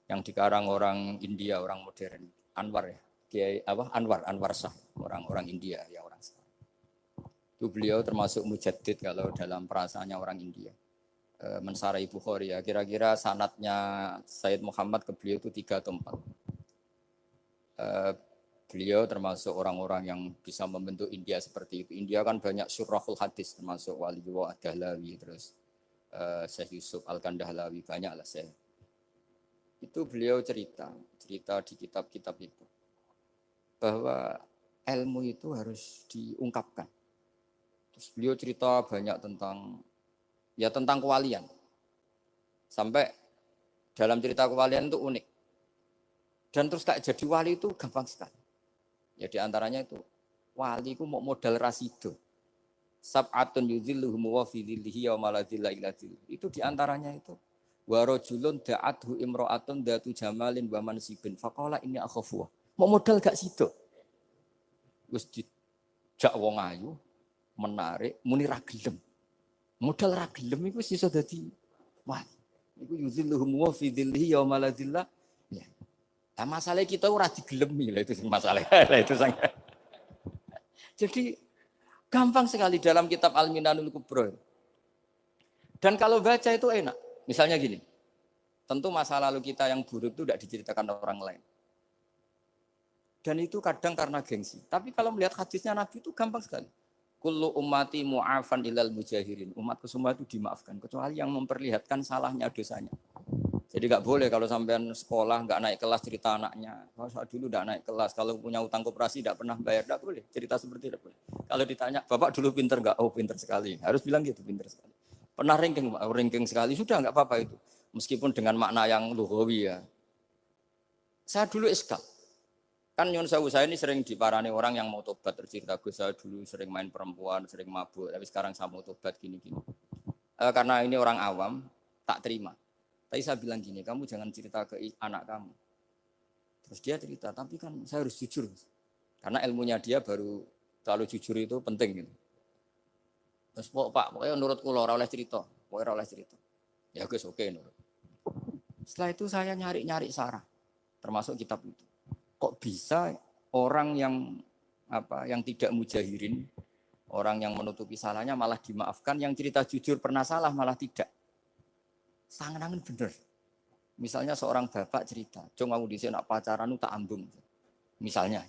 yang dikarang orang India, orang modern, Anwar ya, Kiai apa Anwar Shah, orang India ya orang Shah. Itu beliau termasuk mujaddid kalau dalam perasaannya orang India. Mensarai Bukhari ya, kira-kira sanadnya Sayyid Muhammad ke beliau itu 3 atau 4. Beliau termasuk orang-orang yang bisa membentuk India seperti itu. India kan banyak syurahul hadis, termasuk Waliullah Ad-Dahlawi, terus Syekh Yusuf Al-Kandahlawi, banyak lah Syekh. Itu beliau cerita di kitab-kitab itu bahwa ilmu itu harus diungkapkan. Terus beliau cerita banyak tentang kewalian. Sampai dalam cerita kewalian itu unik. Dan terus kayak jadi wali itu gampang sekali. Ya di antaranya itu wali itu mau modal rasido. Sab'atun yudhilluhum wa fi dhillihi yauma la dhilla illa dhilluh. Itu di antaranya itu wa rajulun da'athu imra'atun datu jamalin wa mansibin faqala inni akhafu. Mau modal gak sido. Wis dijak wong ayu menarik muni ra gelem. Modal ra gelem iku iso dadi wali. Iku yudhilluhum wa fi dhillihi yauma la dhilla. Ya. Nah, masalah kita ora digelemi lah itu masalah. Itu sangat. Jadi gampang sekali dalam kitab Al-Minanul Kubra. Dan kalau baca itu enak. Misalnya gini, tentu masa lalu kita yang buruk itu tidak diceritakan orang lain. Dan itu kadang karena gengsi. Tapi kalau melihat hadisnya Nabi itu gampang sekali. Kullu ummati mu'afan ilal mujahirin. Umatku semua itu dimaafkan. Kecuali yang memperlihatkan salahnya dosanya. Jadi nggak boleh kalau sampean sekolah nggak naik kelas cerita anaknya. Kalau saat dulu nggak naik kelas, kalau punya utang koperasi nggak pernah bayar, nggak boleh. Cerita seperti itu boleh. Kalau ditanya, bapak dulu pinter nggak? Oh pinter sekali. Harus bilang gitu, pinter sekali. Pernah ranking sekali, sudah nggak apa-apa itu. Meskipun dengan makna yang lughawi ya. Saya dulu iskal. Kan nyun sewu saya ini sering diparani orang yang mau tobat tercerita Gus saya dulu sering main perempuan, sering mabuk, tapi sekarang saya mau tobat gini-gini. Karena ini orang awam, tak terima. Tapi saya bilang gini, kamu jangan cerita ke anak kamu. Terus dia cerita, tapi kan saya harus jujur. Karena ilmunya dia baru terlalu jujur itu penting. Gitu. Terus Pak, pokoknya menurut kula ora oleh cerita. Pokoknya ora oleh cerita. Ya Gus, oke nurut. Setelah itu saya nyari-nyari sarah. Termasuk kitab itu. Kok bisa orang yang tidak mujahirin, orang yang menutupi salahnya malah dimaafkan, yang cerita jujur pernah salah malah tidak. Sangat bener. Misalnya seorang bapak cerita, "Cung aku dhisik nak pacaran tak ambung." Misalnya,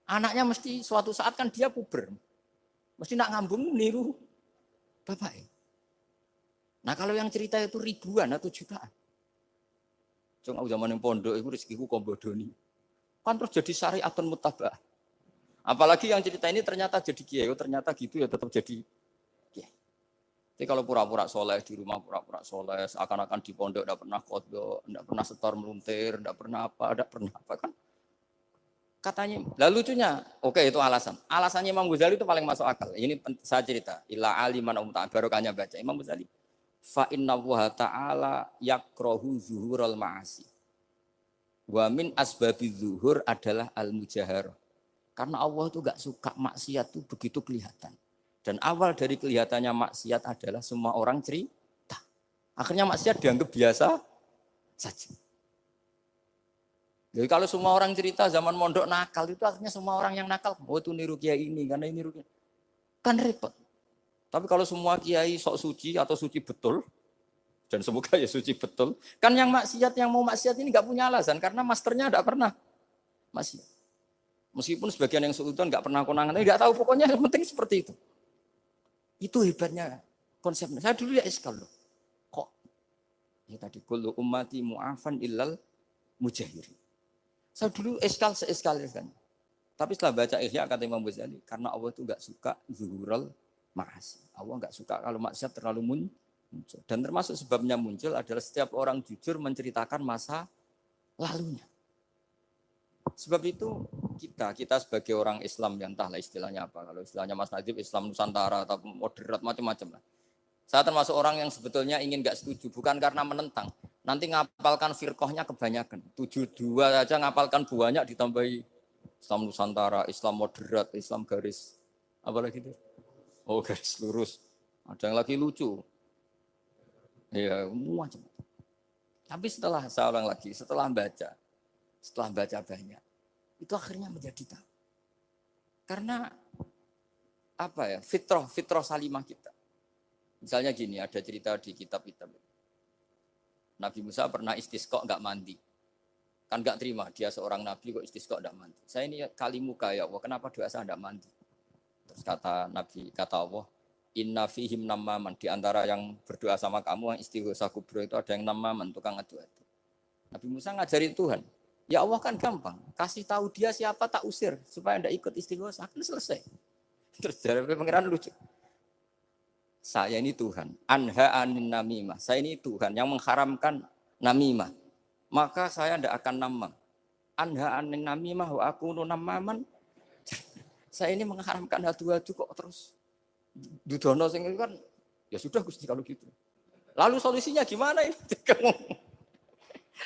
anaknya mesti suatu saat kan dia puber. Mesti nak ngambung niru bapak. Nah, kalau yang cerita itu ribuan atau jutaan. Cung aku zaman yang pondok itu rezekiku kombodoni. Kan terus jadi syariatun mutabah. Apalagi yang cerita ini ternyata jadi kiai, ternyata gitu ya tetap jadi kiai. Jadi kalau pura-pura soleh di rumah pura-pura soleh, seakan-akan di pondok tidak pernah kodok, tidak pernah setor meluntir, tidak pernah apa kan? Katanya, lalu lucunya, oke itu alasan. Alasannya Imam Ghazali itu paling masuk akal. Ini saya cerita, illa aliman barokahnya baca Imam Ghazali. Fa inna wa ta'ala yakrohu zuhurul ma'asi. Wa min asbabi zuhur adalah al-mujaharah. Karena Allah itu gak suka maksiat itu begitu kelihatan. Dan awal dari kelihatannya maksiat adalah semua orang cerita. Akhirnya maksiat dianggap biasa saja. Jadi kalau semua orang cerita zaman mondok nakal itu akhirnya semua orang yang nakal. Oh itu niru kiai ini, karena ini niru kiai. Kan repot. Tapi kalau semua kiai sok suci atau suci betul, dan semoga ya suci betul, kan yang maksiat, yang mau maksiat ini gak punya alasan. Karena masternya gak pernah maksiat. Meskipun sebagian yang seudon gak pernah konangan, tapi gak tahu pokoknya yang penting seperti itu. Itu hebatnya konsepnya. Saya dulu ya iskal loh. Kok? Ya tadi kullu ummati mu'afan illal mujahirin. Saya dulu iskal seiskal. Tapi setelah baca Ihya kata Imam Ghazali, karena Allah itu enggak suka zuhurul ma'asi. Allah enggak suka kalau maksiat terlalu muncul. Dan termasuk sebabnya muncul adalah setiap orang jujur menceritakan masa lalunya. Sebab itu kita sebagai orang Islam yang entahlah istilahnya apa. Kalau istilahnya Mas Najib Islam Nusantara atau moderat macam-macam lah. Saya termasuk orang yang sebetulnya ingin nggak setuju, bukan karena menentang. Nanti ngapalkan firqahnya kebanyakan. 72 aja ngapalkan banyak ditambahi Islam Nusantara, Islam moderat, Islam garis apa lagi itu? Oh, garis lurus. Ada yang lagi lucu. Ya, macam. Tapi saya ulang lagi, setelah baca banyak, itu akhirnya menjadi tahu. Karena apa ya? Fitrah salimah kita. Misalnya gini, ada cerita di kitab-kitab. Nabi Musa pernah istisqa enggak mandi. Kan enggak terima, dia seorang nabi kok istisqa enggak mandi. Saya ini kali muka ya Allah, kenapa doa saya enggak mandi? Terus kata Allah, inna fihim namaman, di antara yang berdoa sama kamu yang istighosa kubro itu ada yang namaman, tukang adu-adu. Nabi Musa ngajarin Tuhan, ya Allah kan gampang, kasih tahu dia siapa tak usir supaya enggak ikut istighosa, kan selesai. Terus dari pengiran lucu. Saya ini Tuhan, anha anin namimah. Saya ini Tuhan yang mengharamkan namimah. Maka saya tidak akan namam. Anha anin namimah wa akunu namaman. Saya ini mengharamkan adu-adu kok terus. Dudono sing itu kan ya sudah Gusti kalau gitu. Lalu solusinya gimana ini?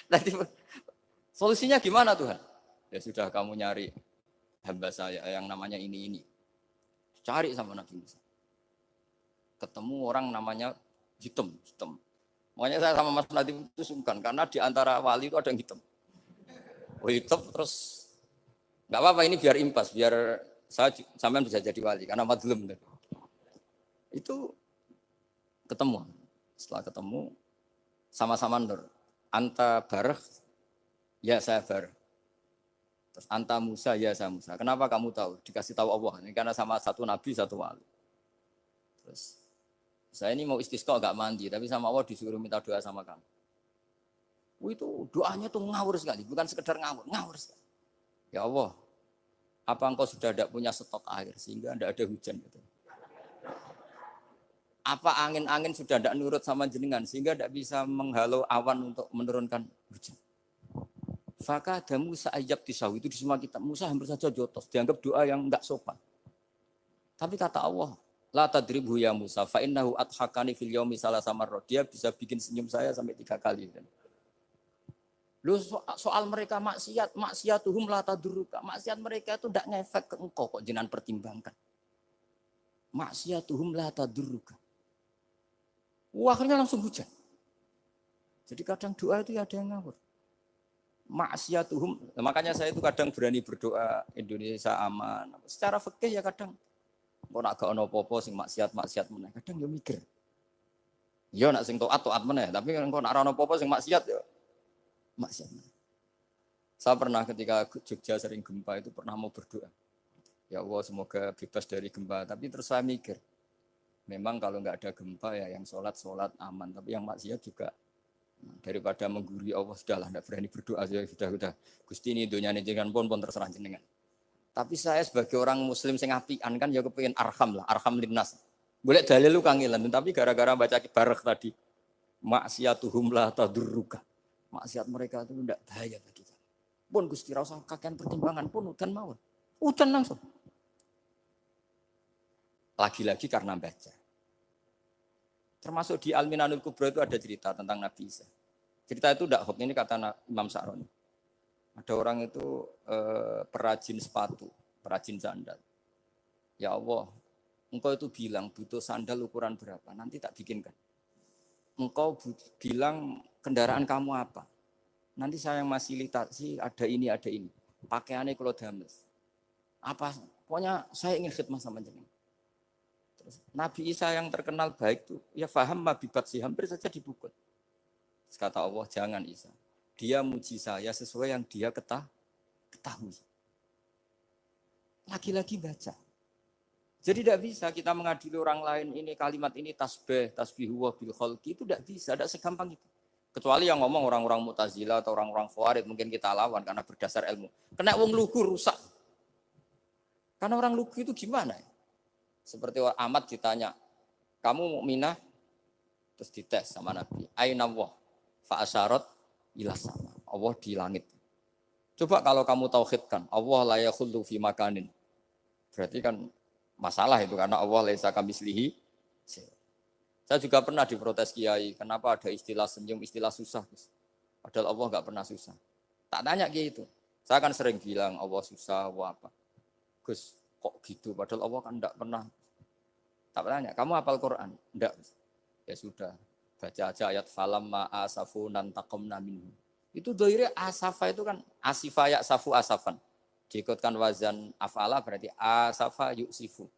Nanti solusinya gimana Tuhan? Ya sudah kamu nyari hamba saya yang namanya ini. Cari sama Nabi Musa. Ketemu orang namanya hitam. Makanya saya sama Mas Nadiem itu sungkan karena di antara wali itu ada yang hitam. Oh hitam terus nggak apa-apa ini biar impas, biar saya sampean bisa jadi wali karena madlum. Itu ketemu. Setelah ketemu sama-sama nur. Anta bareh, ya saya bareh. Terus anta Musa, ya saya Musa. Kenapa kamu tahu? Dikasih tahu Allah. Ini karena sama satu nabi, satu wali. Terus saya ini mau istisqa enggak mandi, tapi sama Allah disuruh minta doa sama kamu. Itu doanya tuh ngawur sekali, bukan sekedar ngawur sekali. Ya Allah, apa engkau sudah tidak punya stok air sehingga tidak ada hujan? Gitu. Apa angin-angin sudah tidak nurut sama jenengan sehingga tidak bisa menghalau awan untuk menurunkan hujan? Faka ada Musa ayab tisawi itu di semua kitab. Musa hampir saja jotos, dianggap doa yang enggak sopan. Tapi kata Allah, la tadribhu ya Musa fa innahu adhakani fil yaumi salasa marrat. Dia bisa bikin senyum saya sampai 3 kali. Lu soal mereka maksiatuhum la tadurruka. Maksiat mereka itu enggak ngefek ke engkau kok jenengan pertimbangkan. Maksiatuhum la tadurruka. Akhirnya langsung hujan. Jadi kadang doa itu ada yang ngawur. Maksiatuhum, makanya saya itu kadang berani berdoa Indonesia aman. Secara fikih ya kadang kok nak gak ono apa-apa sing maksiat meneh. Kadang yo mikir. Yo nak sing taat meneh, tapi kok nak ora ono apa-apa sing maksiat yo maksiat meneh. Saya pernah ketika Jogja sering gempa itu pernah mau berdoa. Ya Allah semoga bebas dari gempa, tapi terus saya mikir. Memang kalau enggak ada gempa ya yang sholat aman, tapi yang maksiat juga daripada menggurui Allah sudahlah enggak berani berdoa sudah. Gusti ini dunyane jenengan pun terserah jenengan. Tapi saya sebagai orang muslim sing apian kan ya kepengin arham linnas. Boleh dalil lu kangelan, tapi gara-gara baca barek tadi maksiatuhum la tadurruka. Maksiat mereka itu tidak bahaya bagi kita. Pun Gusti ra usah kakean pertimbangan pun udan mawon. Udan langsung. Lagi-lagi karena baca. Termasuk di Al-Minanul Kubra itu ada cerita tentang Nabi Isa. Cerita itu tidak hoax, ini kata Imam Sa'roni. Ada orang itu perajin sepatu, perajin sandal. Ya Allah, engkau itu bilang butuh sandal ukuran berapa, nanti tak bikinkan. Engkau bilang kendaraan kamu apa, nanti saya yang fasilitasi ada ini. Pakaiannya kalau dames. Apa, pokoknya saya ingin khidmah sama jenengan. Terus Nabi Isa yang terkenal baik tuh, ya faham mabibat sih, hampir saja dibukut. Terus kata Allah, jangan Isa. Dia muji saya sesuai yang dia ketahui. Lagi-lagi baca. Jadi tidak bisa kita mengadili orang lain ini kalimat ini tasbihu wa bil khalqi itu tidak bisa, tidak segampang itu. Kecuali yang ngomong orang-orang Mu'tazilah atau orang-orang Khawarij mungkin kita lawan karena berdasar ilmu. Kena wong lugu rusak. Karena orang lugu itu gimana? Seperti Ahmad ditanya, kamu mukminah? Terus dites sama Nabi. Aina Allah fa asyarat ila sama. Allah di langit. Coba kalau kamu tauhidkan, Allah la yakhullu fi makanin. Berarti kan masalah itu karena Allah laisa kamitslihi. Saya juga pernah diprotes kiai, kenapa ada istilah senyum, istilah susah. Padahal Allah enggak pernah susah. Tak tanya kiai itu. Saya kan sering bilang Allah susah, Allah apa. Gus, kok gitu? Padahal Allah kan tidak pernah. Tak tanya, kamu hafal Quran? Enggak. Ya sudah, baca aja ayat falam ma'asafu nantakomna minhu. Itu doire asafa itu kan asifa ya safu asafan. Diikutkan wazan afala berarti asafa yuksifu.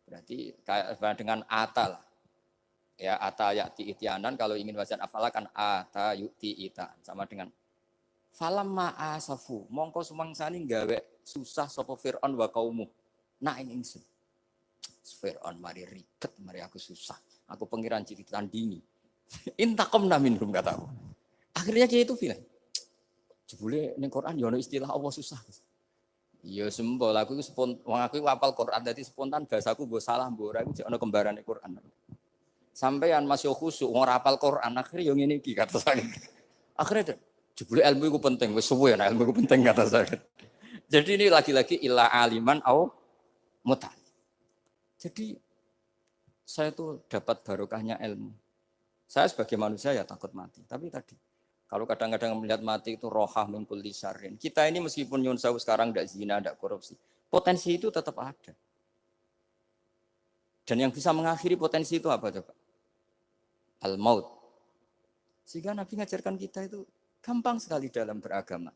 Berarti kayak dengan ata lah. Ya ata ya'ti ityanan, kalau ingin wazan afala kan ata yu'ti ita. Sama dengan falam ma'asafu. Mongko sumangsani gawe susah sapa Fir'aun wa kaumu. Nah ini ingsun. Fir'aun mari ribet, mari aku susah. Aku pengiran ciri tandingi. Intakom minhum kata aku. Akhirnya dia itu bilang, jebule ning Quran ya ono istilah Allah susah. Ya sembol aku spontan, wong aku hafal Quran dadi spontan bahasaku mbok salah mbok ora iku ono kembarane Quran. Sampeyan masih khusyuk ora hafal Quran akhirnya yo ngene iki kata saya. Akhirnya jebule ilmu iku penting, wis suwe nek ilmu iku penting kata saya. Jadi ini lagi-lagi illa aliman au muta. Jadi saya tuh dapat barokahnya ilmu. Saya sebagai manusia ya takut mati. Tapi tadi, kalau kadang-kadang melihat mati itu rohah mingkul lisarin. Kita ini meskipun nyun sewu sekarang tidak zina, tidak korupsi. Potensi itu tetap ada. Dan yang bisa mengakhiri potensi itu apa coba? Al-maut. Sehingga Nabi ngajarkan kita itu gampang sekali dalam beragama.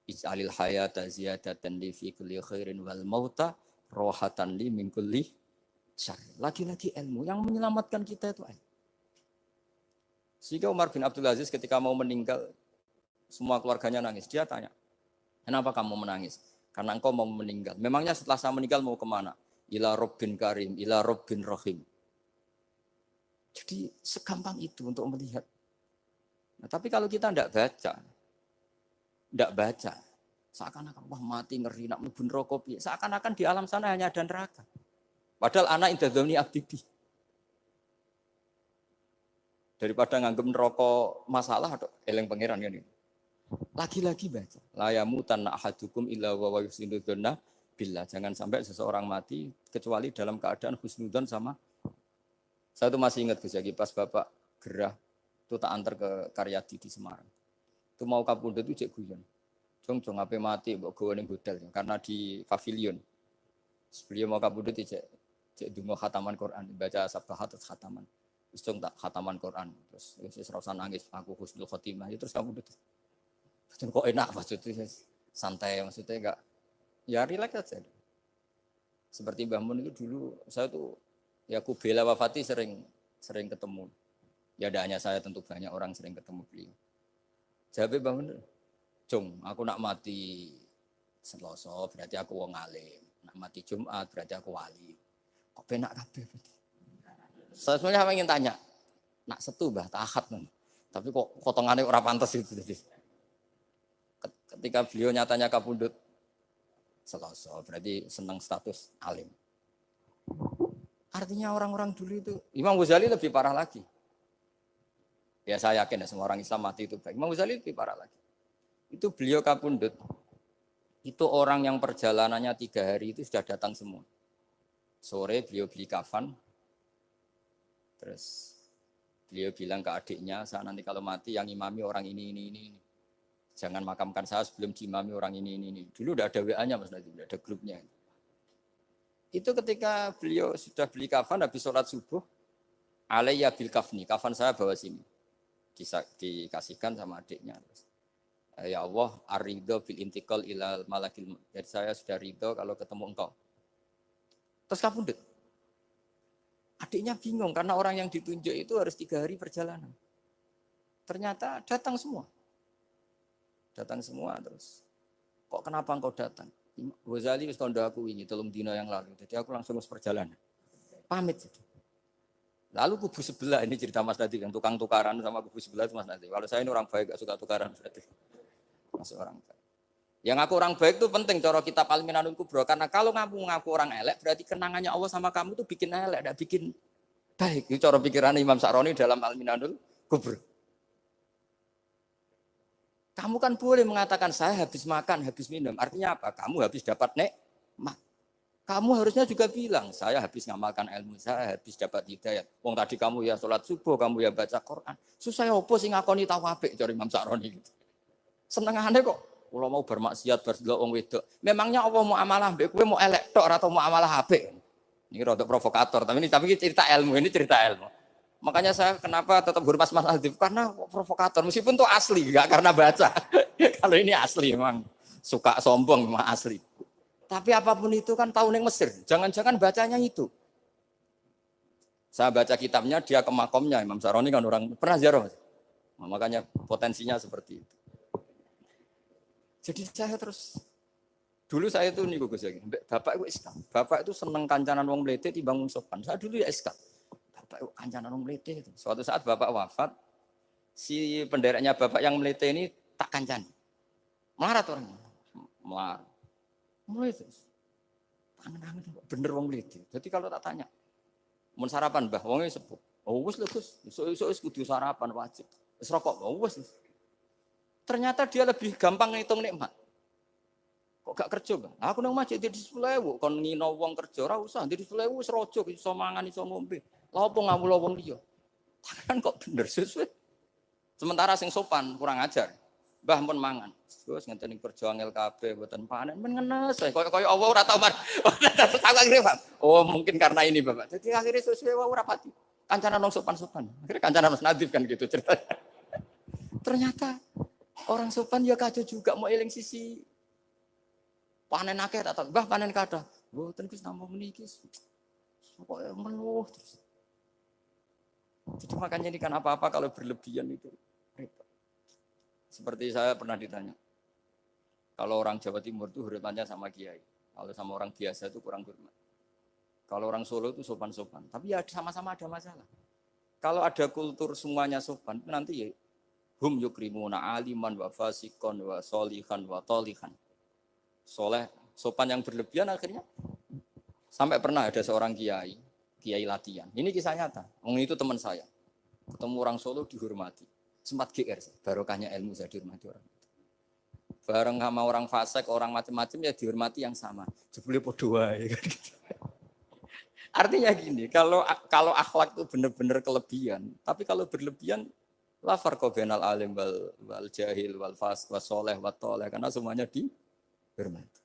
Ij'alil hayata ziyadatan li fi kulli khairin wal mauta rohatan li min kulli syarr. Lagi-lagi ilmu yang menyelamatkan kita itu ilmu. Sehingga Umar bin Abdul Aziz ketika mau meninggal, semua keluarganya nangis. Dia tanya, kenapa kamu menangis? Karena engkau mau meninggal. Memangnya setelah saya meninggal mau kemana? Ila Rabbin Karim, ila Rabbin Rahim. Jadi segampang itu untuk melihat. Nah, tapi kalau kita tidak baca, seakan-akan wah mati ngeri nak mlebu neraka piye. Seakan-akan di alam sana hanya ada neraka. Padahal anak indah dzoni abdi. Daripada nganggep neraka masalah atau eleng pangeran kan ini. Lagi-lagi baca. La yamutanna ahadukum illa wa yuhsinudzanna billah. Jangan sampai seseorang mati kecuali dalam keadaan husnudzon sama. Saya tuh masih ingat Gus Yaki pas Bapak gerah itu tak antar ke Karyadi di Semarang. Itu mau kapundhut itu cek guyon. Jong ape mati mbok gawe ning hotel karena di pavilion. Beliau mau kapundhut cek donga khataman Quran, baca sabahat terus khataman. Terus tak khataman Quran, terus wis ora usah nangis aku husnul khotimah. Terus kapundhut. Terus kok enak maksudnya santai maksudnya enggak ya rileks aja. Seperti Mbah Mun itu dulu saya tuh ya aku bela wafati sering ketemu. Ya ada hanya saya tentu banyak orang sering ketemu beliau. Jawabnya Mbah Mun, "Jung, aku nak mati Selasa berarti aku wong alim. Nak mati Jumat berarti aku wali." Kok penak kabeh. Saya sebenarnya ingin tanya, nak setu Mbah Tahat men. Tapi kok potongannya ora pantes itu jadi. Ketika beliau nyatanya kapundhut Selasa berarti senang status alim. Artinya orang-orang dulu itu, Imam Ghazali lebih parah lagi. Ya saya yakin ya semua orang Islam mati itu baik. Imam Ghazali lebih parah lagi. Itu beliau kapundhut, itu orang yang perjalanannya 3 hari itu sudah datang semua. Sore beliau beli kafan, terus beliau bilang ke adiknya, saya nanti kalau mati yang imami orang ini. Jangan makamkan saya sebelum diimami orang ini. Dulu udah ada WA-nya Mas Nabi, udah ada grupnya. Itu ketika beliau sudah beli kafan habis sholat subuh, alayya bil kafni, kafan saya bawa sini. Dikasihkan sama adiknya. Ya Allah, ar-ridho bil intiqal ilal malakil. Jadi saya sudah ridho kalau ketemu engkau. Terus kapundhut. Adiknya bingung karena orang yang ditunjuk itu harus 3 hari perjalanan. Ternyata datang semua. Datang semua terus. Kok kenapa engkau datang? Ghazali wis kandha aku wingi 3 dina yang lalu. Jadi aku langsung harus perjalanan. Pamit. Lalu kubu sebelah ini cerita Mas Nadi yang tukang tukaran sama kubu sebelah itu Mas Nadi. Kalau saya ini orang baik gak suka tukaran berarti. Masuk orang baik. Yang aku orang baik itu penting cara kitab Al-Minanul Kubra karena kalau ngaku orang elek berarti kenangannya Allah sama kamu itu bikin elek, enggak bikin baik. Itu cara pikiran Imam Sa'roni dalam Al-Minanul Kubra. Kamu kan boleh mengatakan saya habis makan, habis minum. Artinya apa? Kamu habis dapat nikmat. Kamu harusnya juga bilang, saya habis ngamalkan ilmu, saya habis dapat hidayah. Wong tadi kamu ya sholat subuh, kamu ya baca Quran. Susah ya opo sing ngakoni tahu apik cari Imam Sa'roni gitu. Senengane kok Kalau mau bermaksiat berdelok wong wedok. Memangnya Allah mau amalah mbek kowe mau elek tok atau mau amalah apik? Ini rada provokator, tapi ini cerita ilmu, ini cerita ilmu. Makanya saya kenapa tetap hormat Mas Adib karena provokator meskipun itu asli, enggak karena baca. Kalau ini asli memang suka sombong memang asli. Tapi apapun itu kan tahun yang Mesir. Jangan-jangan bacanya itu. Saya baca kitabnya, dia ke makomnya. Imam Saroni kan orang pernah ziarah. Nah, makanya potensinya seperti itu. Jadi saya terus dulu saya itu nih Gus ya. Bapak itu Islam. Bapak itu seneng kancanan wong mlete timbang wong sopan. Saya dulu ya Islam. Bapak itu kancanan wong mlete itu. Suatu saat Bapak wafat, si pendereknya Bapak yang mlete ini tak kancani. Melarat orangnya. Melarat. Mulai terus. Tangan-tangan bener wong mlete. Jadi kalau tak tanya, mun sarapan Mbah, wonge sepuh. Oh wis lho Gus, esuk-esuk wis kudu sarapan wajib. Wis rokok, oh wis. Ternyata dia lebih gampang ngitung nikmat. Kok gak kerja, Bang? Aku nang masjid di 10.000, kon ngino wong kerja ora usah, di 10.000 wis rojo iso mangan iso ngombe. Lha opo ngawula wong liya? Kan kok bener sesuai. Sementara sing sopan kurang ajar. Mbah pun mangan. Terus ngenteni kerja angel kabeh mboten panen men ngenes. Kaya Allah ora tau mar. Aku akhirnya Bang. Oh, mungkin karena ini, Bapak. Jadi akhirnya sesuai wae ora pati. Kancanan wong sopan-sopan. Akhirnya kancanan Mas Nadif kan gitu ceritanya. Ternyata orang sopan ya kacau juga mau eling sisi panen akeh tak Mbah panen kathah. Mboten Gus namung meniki. Pokoke meluh terus. Jadi makanya ini kan apa-apa kalau berlebihan itu repot. Seperti saya pernah ditanya. Kalau orang Jawa Timur itu hormatnya sama kiai. Kalau sama orang biasa itu kurang hormat. Kalau orang Solo itu sopan-sopan. Tapi ya sama-sama ada masalah. Kalau ada kultur semuanya sopan, nanti ya hum yukrimuna aliman wa fasikon wa solihan wa tolihan. Soleh, sopan yang berlebihan akhirnya sampai pernah ada seorang kiai latihan. Ini kisah nyata. Itu teman saya. Ketemu orang Solo dihormati. Sempat GR, barokahnya ilmu saya dihormati orang. Bareng sama orang fasik, orang macam-macam ya dihormati yang sama. Jebule padha wae. Artinya gini, kalau akhlak itu benar-benar kelebihan, tapi kalau berlebihan la farqa bainal alim wal jahil wal fas was soleh wat toleh karena semuanya dihormati.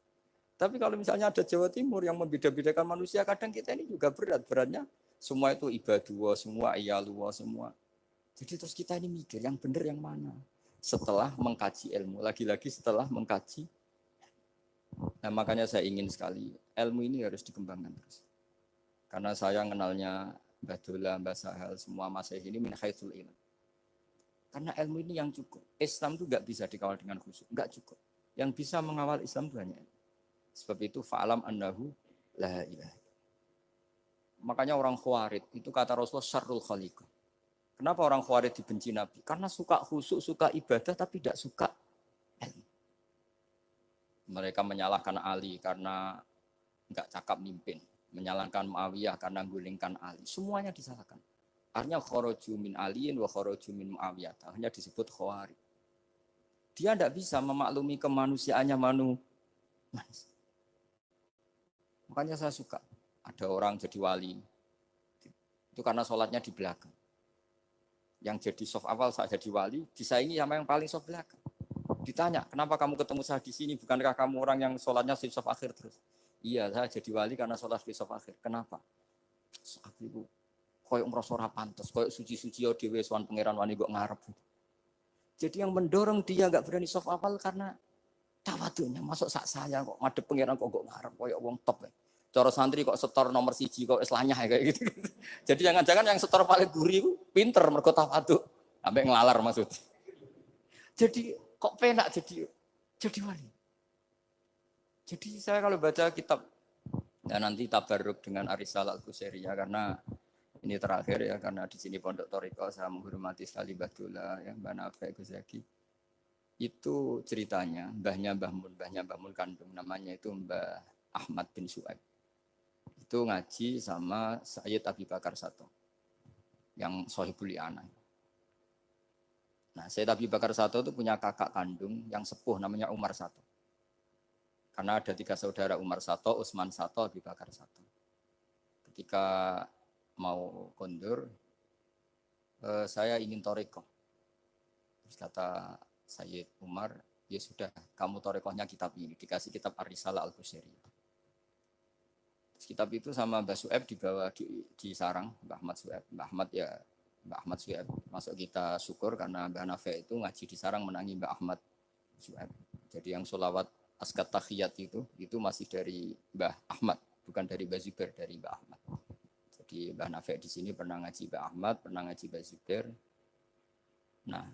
Tapi kalau misalnya ada Jawa Timur yang membeda-bedakan manusia, kadang kita ini juga beratnya semua itu ibadullah, semua iyalullah, semua. Jadi terus kita ini mikir yang benar yang mana? Setelah mengkaji ilmu, lagi-lagi setelah mengkaji. Nah makanya saya ingin sekali ilmu ini harus dikembangkan terus. Karena saya kenalnya Mbah Dola, Mbah Sahal, semua masyayikh ini min haitsul ilm. Karena ilmu ini yang cukup. Islam itu enggak bisa dikawal dengan khusyuk, enggak cukup. Yang bisa mengawal Islam itu hanya ilmu. Sebab itu fa'alam annahu la ilaha. Makanya orang Khawarij itu kata Rasulullah syarrul khaliqah. Kenapa orang Khawarij dibenci Nabi? Karena suka khusyuk, suka ibadah tapi tidak suka ilmu. Mereka menyalahkan Ali karena enggak cakap mimpin. Menyalahkan Muawiyah karena gulingkan Ali. Semuanya disalahkan. Artinya kharaju min aliyin wa kharaju min Muawiyah. Hanya disebut Khawarij. Dia tidak bisa memaklumi kemanusiaannya manusia. Makanya saya suka ada orang jadi wali. Itu karena sholatnya di belakang. Yang jadi soft awal saat jadi wali, disaingi sama yang paling soft belakang. Ditanya, kenapa kamu ketemu saya di sini? Bukankah kamu orang yang sholatnya di soft akhir terus? Iya, saya jadi wali karena sholat di soft akhir. Kenapa? Aku itu koyok merasa ora pantes, koyok suci-suci ya dhewe sowan pangeran wani kok ngarep. Jadi yang mendorong dia enggak berani soft awal karena tawadhunya. Masuk sak saya kok ngadep pangeran kok ngarep koyok wong top. Cara santri kok setor nomor 1 kok islahnya kayak gitu. Jadi jangan-jangan yang setor paling gurih itu pinter mergo tawadhu. Sampai ngelalar maksud. Jadi kok penak jadi wali. Jadi saya kalau baca kitab ya nanti tabarruk dengan Arisalah Al-Qusairiyah karena ini terakhir ya karena di sini Pondok Thariqah saya menghormati sekali Mbah Dola ya Mbah Nafi Gus Zaki. Itu ceritanya mbahnya Mbah Mun kandung namanya itu Mbah Ahmad bin Su'aib. Itu ngaji sama Sayyid Abi Bakar Sato yang Sohibul Li'anah. Nah, Sayyid Abi Bakar Sato itu punya kakak kandung yang sepuh namanya Umar Sato. Karena ada 3 saudara Umar Sato, Utsman Sato, Abi Bakar Sato. Ketika mau kondur, saya ingin thariqah. Terus kata Sayyid Umar, Ya sudah, kamu torekohnya kitab ini. Dikasih kitab Ar-Risalah Al-Qusairiyah. Kitab itu sama Mbah Su'eb dibawa di sarang Mbah Ahmad Su'eb. Mbah Ahmad Su'eb. Masuk kita syukur karena Mbah Nafi itu ngaji di sarang menangi Mbah Ahmad Su'eb. Jadi yang sholawat askat takhiyat itu masih dari Mbah Ahmad, bukan dari Mbah Zubair, dari Mbah Ahmad. Jadi Mbah Nafi di sini pernah ngaji Mbah Ahmad, pernah ngaji Mbah Zubair. Nah,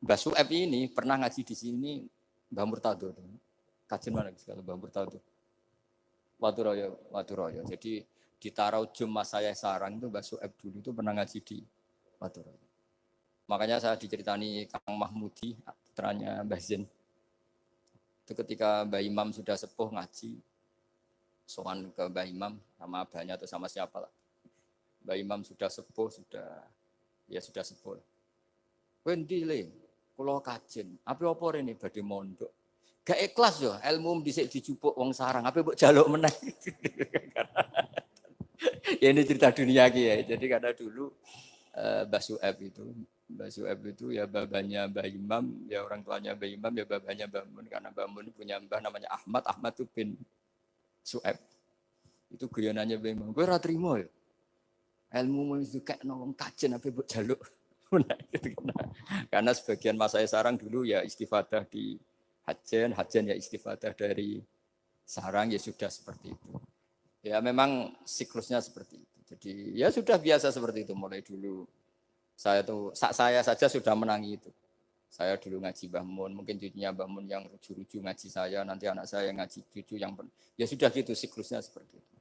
Mbah Su'eb ini pernah ngaji di sini Mbah Murtado. Kajian mana sekali Mbah Murtado? Waturoyo. Jadi di Taraujum Mas saya sarang itu Mbah Su'eb dulu itu pernah ngaji di Waturoyo. Makanya saya diceritani Kang Mahmudi, putranya Mbah Zain. Itu ketika Mbah Imam sudah sepuh ngaji, sowan ke Mbah Imam sama abahnya atau sama siapa lah. Mbah Imam sudah sepuh, sudah sepuh. Kowe ndi le? Kula kajen. Apa rene badhe mondok. Gak ikhlas yo, ilmu dhisik dijupuk wong sarang, apa mbok jaluk meneh. Ya ini cerita dunia ki ya. Jadi karena dulu Mbah Su'eb itu ya babanya Mbah Imam, ya orang tuanya Mbah Imam, ya babanya Mbah Mun. Karena Mbah Mun punya mbah namanya Ahmad itu bin Su'eb. Itu guyonannya Mbah Imam. Kowe ora trimo ya? Ilmu itu kayak nong kajen apa mbok jaluk. Karena sebagian masa sarang dulu ya istifadah di hajen ya istifadah dari sarang, ya sudah seperti itu. Ya memang siklusnya seperti itu. Jadi ya sudah biasa seperti itu mulai dulu. Saya saja sudah menangi itu. Saya dulu ngaji Mbah Mun, mungkin cucunya Mbah Mun yang ruju-ruju ngaji saya, nanti anak saya yang ngaji cucu yang ya sudah gitu siklusnya seperti itu.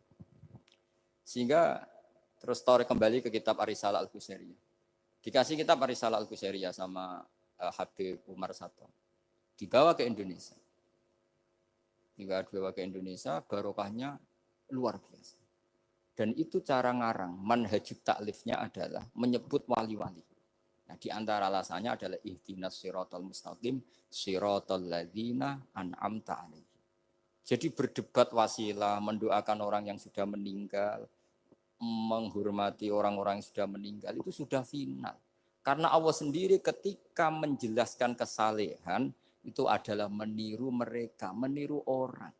Sehingga terus tarik kembali ke kitab Ar-Risalah Al-Qusairiyah. Dikasih kitab Ar-Risalah Al-Qusairiyah sama Habib Umar Sato. Dibawa ke Indonesia. Dibawa ke Indonesia, barokahnya luar biasa. Dan itu cara ngarang, manhajut taklifnya adalah menyebut wali-wali. Nah, di antara alasannya adalah ihdinas siratal mustaqim, siratal ladzina an'amta alaihim. Jadi berdebat wasilah, mendoakan orang yang sudah meninggal, menghormati orang-orang yang sudah meninggal, itu sudah final. Karena Allah sendiri ketika menjelaskan kesalehan, itu adalah meniru mereka, meniru orang.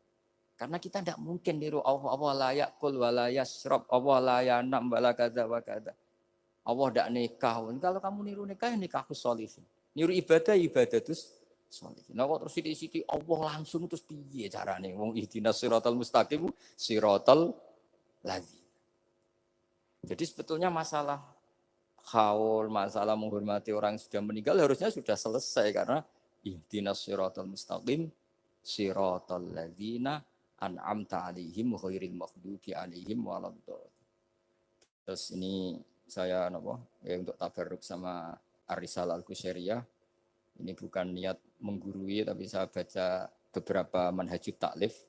Karena kita tidak mungkin niru Allah. Allah la yakul wa la yasrob, Allah la yanam wa la kada wa kada. Allah tidak nikah. Kalau kamu niru nikah, ya nikahku sholihin. Niru ibadah terus sholihin. Nah kok terus siti Allah langsung terus piye carane? Wong ihdinas siratal mustaqim, siratal ladzi. Jadi sebetulnya masalah haul, masalah menghormati orang yang sudah meninggal harusnya sudah selesai karena ihdinas siratal mustaqim siratal ladzina an'amta 'alaihim ghairil maghdubi 'alaihim waladdallin. Terus ini saya untuk tabarruk sama Ar-Risalah Al-Qusairiyah. Ini bukan niat menggurui tapi saya baca beberapa manhajut taklif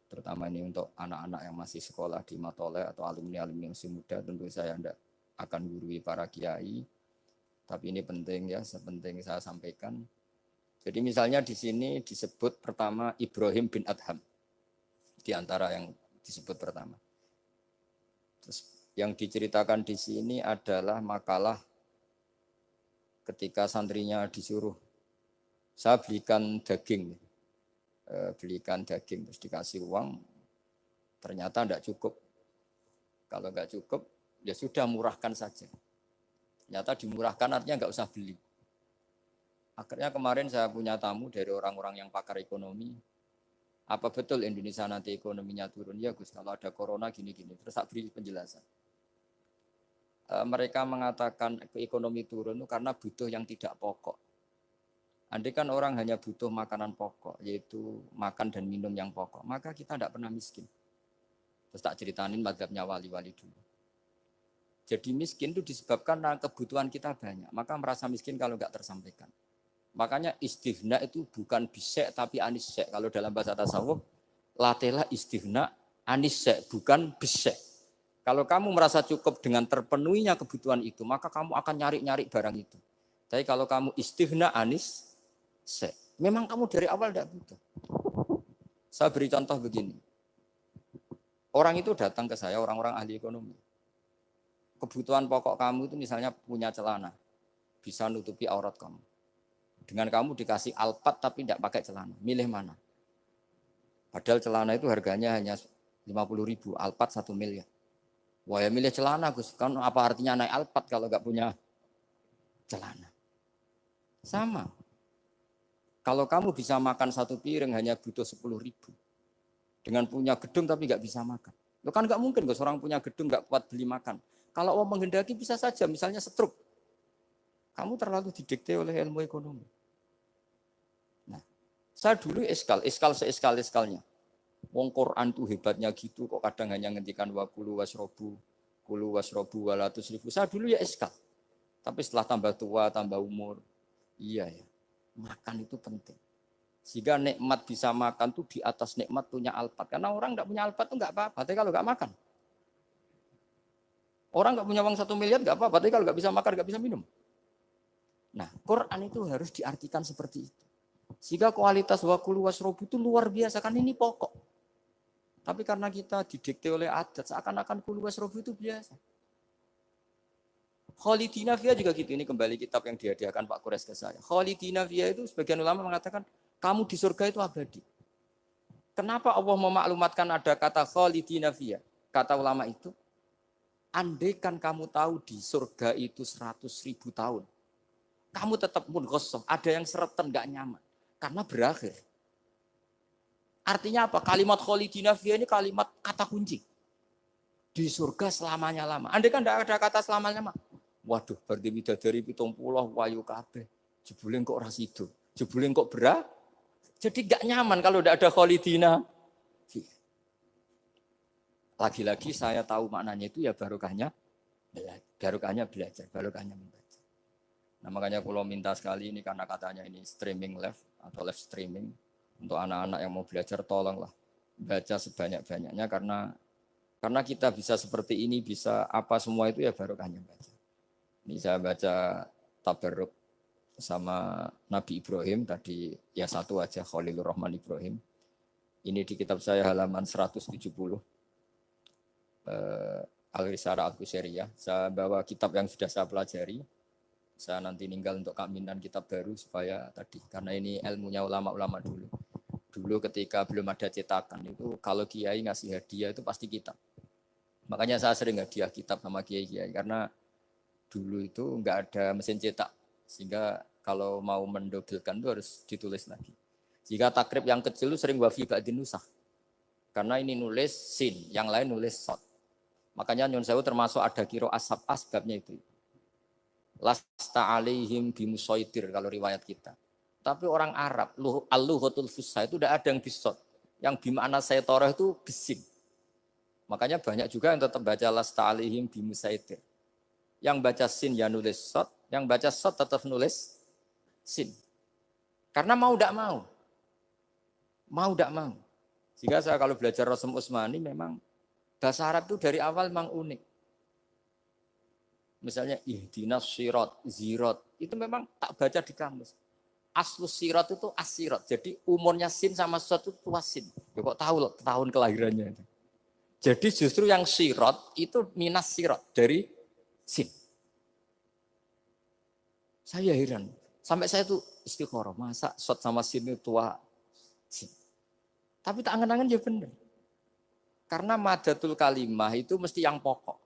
terutama ini untuk anak-anak yang masih sekolah di Matoleh atau alumni-alumni yang masih muda. Tentu saya tidak akan gurui para kiai. Tapi ini penting ya, sepenting saya sampaikan. Jadi misalnya di sini disebut pertama Ibrahim bin Adham. Di antara yang disebut pertama. Terus yang diceritakan di sini adalah makalah ketika santrinya disuruh, saya belikan daging terus dikasih uang, ternyata tidak cukup. Kalau nggak cukup, ya sudah murahkan saja. Ternyata dimurahkan artinya nggak usah beli. Akhirnya kemarin saya punya tamu dari orang-orang yang pakar ekonomi. Apa betul Indonesia nanti ekonominya turun? Ya Gus, kalau ada corona gini-gini. Terus saya beri penjelasan. Mereka mengatakan ekonomi turun karena butuh yang tidak pokok. Andai kan orang hanya butuh makanan pokok, yaitu makan dan minum yang pokok, maka kita tidak pernah miskin. Terus tak ceritainin mazhabnya wali-wali dulu. Jadi miskin itu disebabkan karena kebutuhan kita banyak. Maka merasa miskin kalau nggak tersampaikan. Makanya istighna itu bukan bisek tapi anisek. Kalau dalam bahasa tasawuf, latihlah istighna anisek, bukan bisek. Kalau kamu merasa cukup dengan terpenuhinya kebutuhan itu, maka kamu akan nyari-nyari barang itu. Tapi kalau kamu istighna anisek, memang kamu dari awal tidak butuh. Saya beri contoh begini. Orang itu datang ke saya, orang-orang ahli ekonomi. Kebutuhan pokok kamu itu misalnya punya celana, bisa nutupi aurat kamu. Dengan kamu dikasih Alphard tapi tidak pakai celana. Milih mana? Padahal celana itu harganya hanya 50.000, Alphard 1 miliar. Wah ya milih celana Gus, kan apa artinya naik Alphard kalau nggak punya celana? Sama. Kalau kamu bisa makan 1 piring hanya butuh 10.000. Dengan punya gedung tapi nggak bisa makan. Lo kan nggak mungkin Gus, orang punya gedung nggak kuat beli makan. Kalau Allah menghendaki bisa saja, misalnya stroke. Kamu terlalu didikte oleh ilmu ekonomi. Nah, saya dulu iskal seeskal-eskalnya. Wong Quran tuh hebatnya gitu kok kadang hanya ngendikan wakulu wasrobu, kulu wasrobu 200.000. Saya dulu ya iskal. Tapi setelah tambah tua, tambah umur, iya ya, makan itu penting. Sehingga nikmat bisa makan tuh di atas nikmat punya Alphard. Karena orang nggak punya Alphard tuh nggak apa-apa, tapi kalau nggak makan. Orang nggak punya uang 1 miliar nggak apa-apa, tapi kalau nggak bisa makan, nggak bisa minum. Nah, Quran itu harus diartikan seperti itu. Sehingga kualitas wakulu wasrobu itu luar biasa, kan ini pokok. Tapi karena kita didikte oleh adat, seakan-akan kulu wasrobu itu biasa. Khalidina Fiyah juga gitu, ini kembali kitab yang dihadiahkan Pak Kures ke saya. Khalidina Fiyah itu sebagian ulama mengatakan, kamu di surga itu abadi. Kenapa Allah memaklumatkan ada kata Khalidina Fiyah? Kata ulama itu, andaikan kamu tahu di surga itu 100.000 tahun, kamu tetap munghossoh, ada yang seretan, gak nyaman. Karena berakhir. Artinya apa? Kalimat khalidina fiyah ini kalimat kata kunci. Di surga selamanya lama. Andai kan tidak ada kata selamanya lama. Waduh, berarti bidadari 70 wayu kabeh. Jebule kok ora sido. Jebule kok berat. Jadi gak nyaman kalau tidak ada khalidina fiyah. Lagi-lagi saya tahu maknanya itu ya barokahnya belajar, barokahnya membaca. Nah makanya kalau minta sekali ini karena katanya ini streaming live atau live streaming. Untuk anak-anak yang mau belajar tolonglah baca sebanyak-banyaknya karena kita bisa seperti ini, bisa apa semua itu ya barokahnya baca. Ini saya baca Tabarruk sama Nabi Ibrahim tadi ya satu aja Khalilur Rahman Ibrahim. Ini di kitab saya halaman 170. Al-Risarah Al-Qusairiyah. Saya bawa kitab yang sudah saya pelajari. Saya nanti ninggal untuk kaminan kitab baru supaya tadi karena ini ilmunya ulama-ulama dulu. Dulu ketika belum ada cetakan itu kalau kiai ngasih hadiah itu pasti kitab. Makanya saya sering hadiah kitab sama kiai-kiai karena dulu itu enggak ada mesin cetak sehingga kalau mau mendobelkan itu harus ditulis lagi. Jika takrib yang kecil itu sering wafi ba'din nusakh. Karena ini nulis sin, yang lain nulis sod. Makanya Nyun Sewu termasuk ada kiro asbabnya itu. Lasta alaihim bimusaitir kalau riwayat kita. Tapi orang Arab, al-lughatul fusha itu tidak ada yang bisot. Yang bimana saytorah itu bising. Makanya banyak juga yang tetap baca lasta alaihim bimusaitir. Yang baca sin ya nulis sot, yang baca sot tetap nulis sin. Karena mau tidak mau. Mau tidak mau. Jika saya kalau belajar Rasul Utsmani memang bahasa Arab itu dari awal memang unik. Misalnya ihdinas sirat, zirat, itu memang tak baca di kamus. Aslus sirat itu asirat. Jadi umurnya sin sama sot itu tua sin. Ya kok tahu loh tahun kelahirannya. Jadi justru yang sirat itu minas sirat dari sin. Saya heran. Sampai saya tuh istikharah, masa sot sama sin itu tua sin. Tapi tak angan-angan ya benar. Karena madatul kalimah itu mesti yang pokok.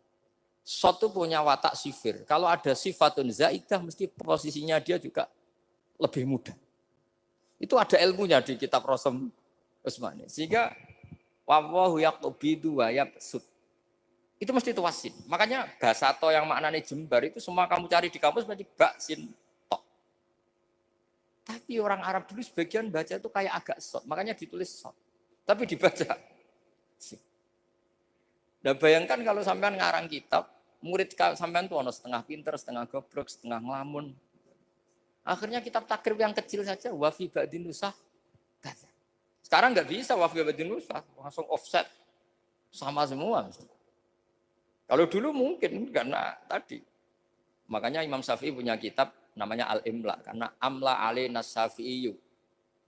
Sot itu punya watak sifir. Kalau ada sifatun zaidah mesti posisinya dia juga lebih mudah. Itu ada ilmunya di kitab Rasul Utsmani. Sehingga wallahu yaqbidu wa yabsut. Itu mesti tuasin. Makanya bahasa to yang maknanya jembar itu semua kamu cari di kamus berarti baksin tok. Tapi orang Arab dulu sebagian baca itu kayak agak sot. Makanya ditulis sot. Tapi dibaca sin. Nah bayangkan kalau sampean ngarang kitab, murid sampean tuh ono setengah pinter, setengah goblok, setengah ngelamun. Akhirnya kitab takrib yang kecil saja wafi ba'din nusakh. Sekarang nggak bisa wafi ba'din nusakh, langsung offset sama semua. Kalau dulu mungkin karena tadi. Makanya Imam Syafi'i punya kitab namanya Al-Imla karena Amla alaina Syafi'i.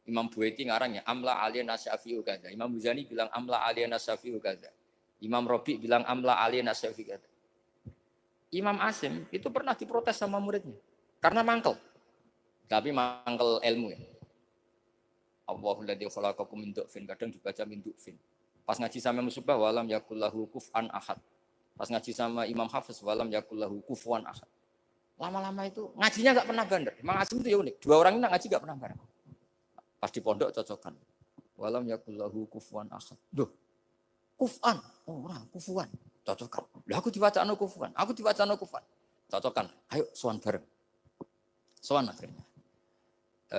Imam Buaiti ngarangnya Amla alaina Syafi'i kada. Imam Muzani bilang Amla alaina Syafi'i kada. Imam Rabi bilang Amla alaina Syafi'i kada. Imam Asim itu pernah diprotes sama muridnya karena mangkel. Tapi mangkel ilmu ya. Allahul ladzi khalaqakum min du'fin, kadang dibaca min du'fin. Pas ngaji sama Musybah walam yakullahu kuf'an ahad. Pas ngaji sama Imam Hafiz walam yakullahu kufuwan ahad. Lama-lama itu ngajinya enggak pernah bandar. Imam Asim itu ya unik. Dua orang ini ngaji enggak pernah bareng. Pas di pondok cocokan. Walam yakullahu kufuwan ahad. Duh. Kuf'an. Oh, orang kufuwan. Cocokan. Lah aku diwacana kufuwan. Aku diwacana kufuwan. Cocokan. Ayo sowan bareng. Sowan akhirnya.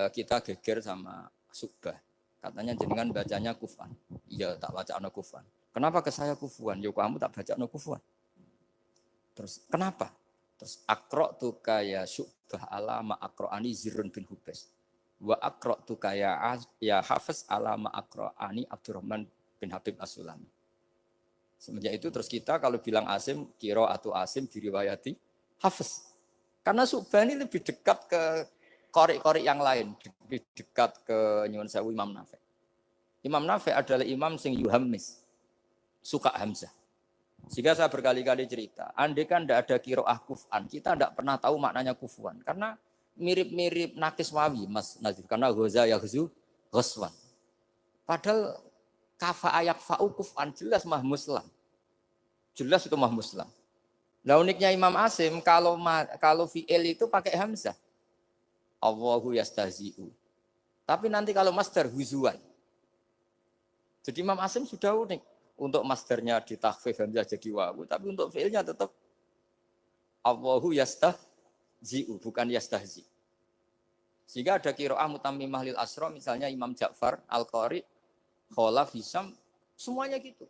Kita geger sama Syu'bah. Katanya jenengan bacanya kufan. Iya, tak baca ana kufan. Kenapa ke saya kufuan? Ya kamu tak baca ana kufan. Terus kenapa? Terus aqra'tu kaya Syu'bah ala ma aqra'ani Zirrun bin Hubes. Wa aqra'tu kaya ya Hafiz ala ma aqra'ani Abdurrahman bin Habib As-Sulami. Semenjak itu terus kita kalau bilang Asim, qira'atu Asim diriwayati Hafiz. Karena Syu'bah ini lebih dekat ke qori-qori yang lain, lebih dekat ke nyuwun sewu Imam Nafi'. Imam Nafi' adalah imam sing yuhammis, suka hamzah. Sehingga saya berkali-kali cerita, andai kan tidak ada qiraah kuf'an, kita tidak pernah tahu maknanya kufuan. Karena mirip-mirip nakis wawi, Mas Nazif. Karena ghaza yaghzu ghaswan. Padahal kafa ayak fa'u kuf'an jelas mah muslam. Jelas itu mah muslam. Nah uniknya Imam Asim, kalau fi'il itu pakai hamzah. Allahu yastahzi'u. Tapi nanti kalau masdar huzuan. Jadi Imam Asim sudah unik. Untuk masdarnya ditakhfif hamzah jadi wawu. Tapi untuk fi'ilnya tetap Allahu yastahzi'u. Bukan yastahzi. Sehingga ada qiraah mutammimah lil asra. Misalnya Imam Ja'far, Al-Qari, Khalaf, Hisam. Semuanya gitu.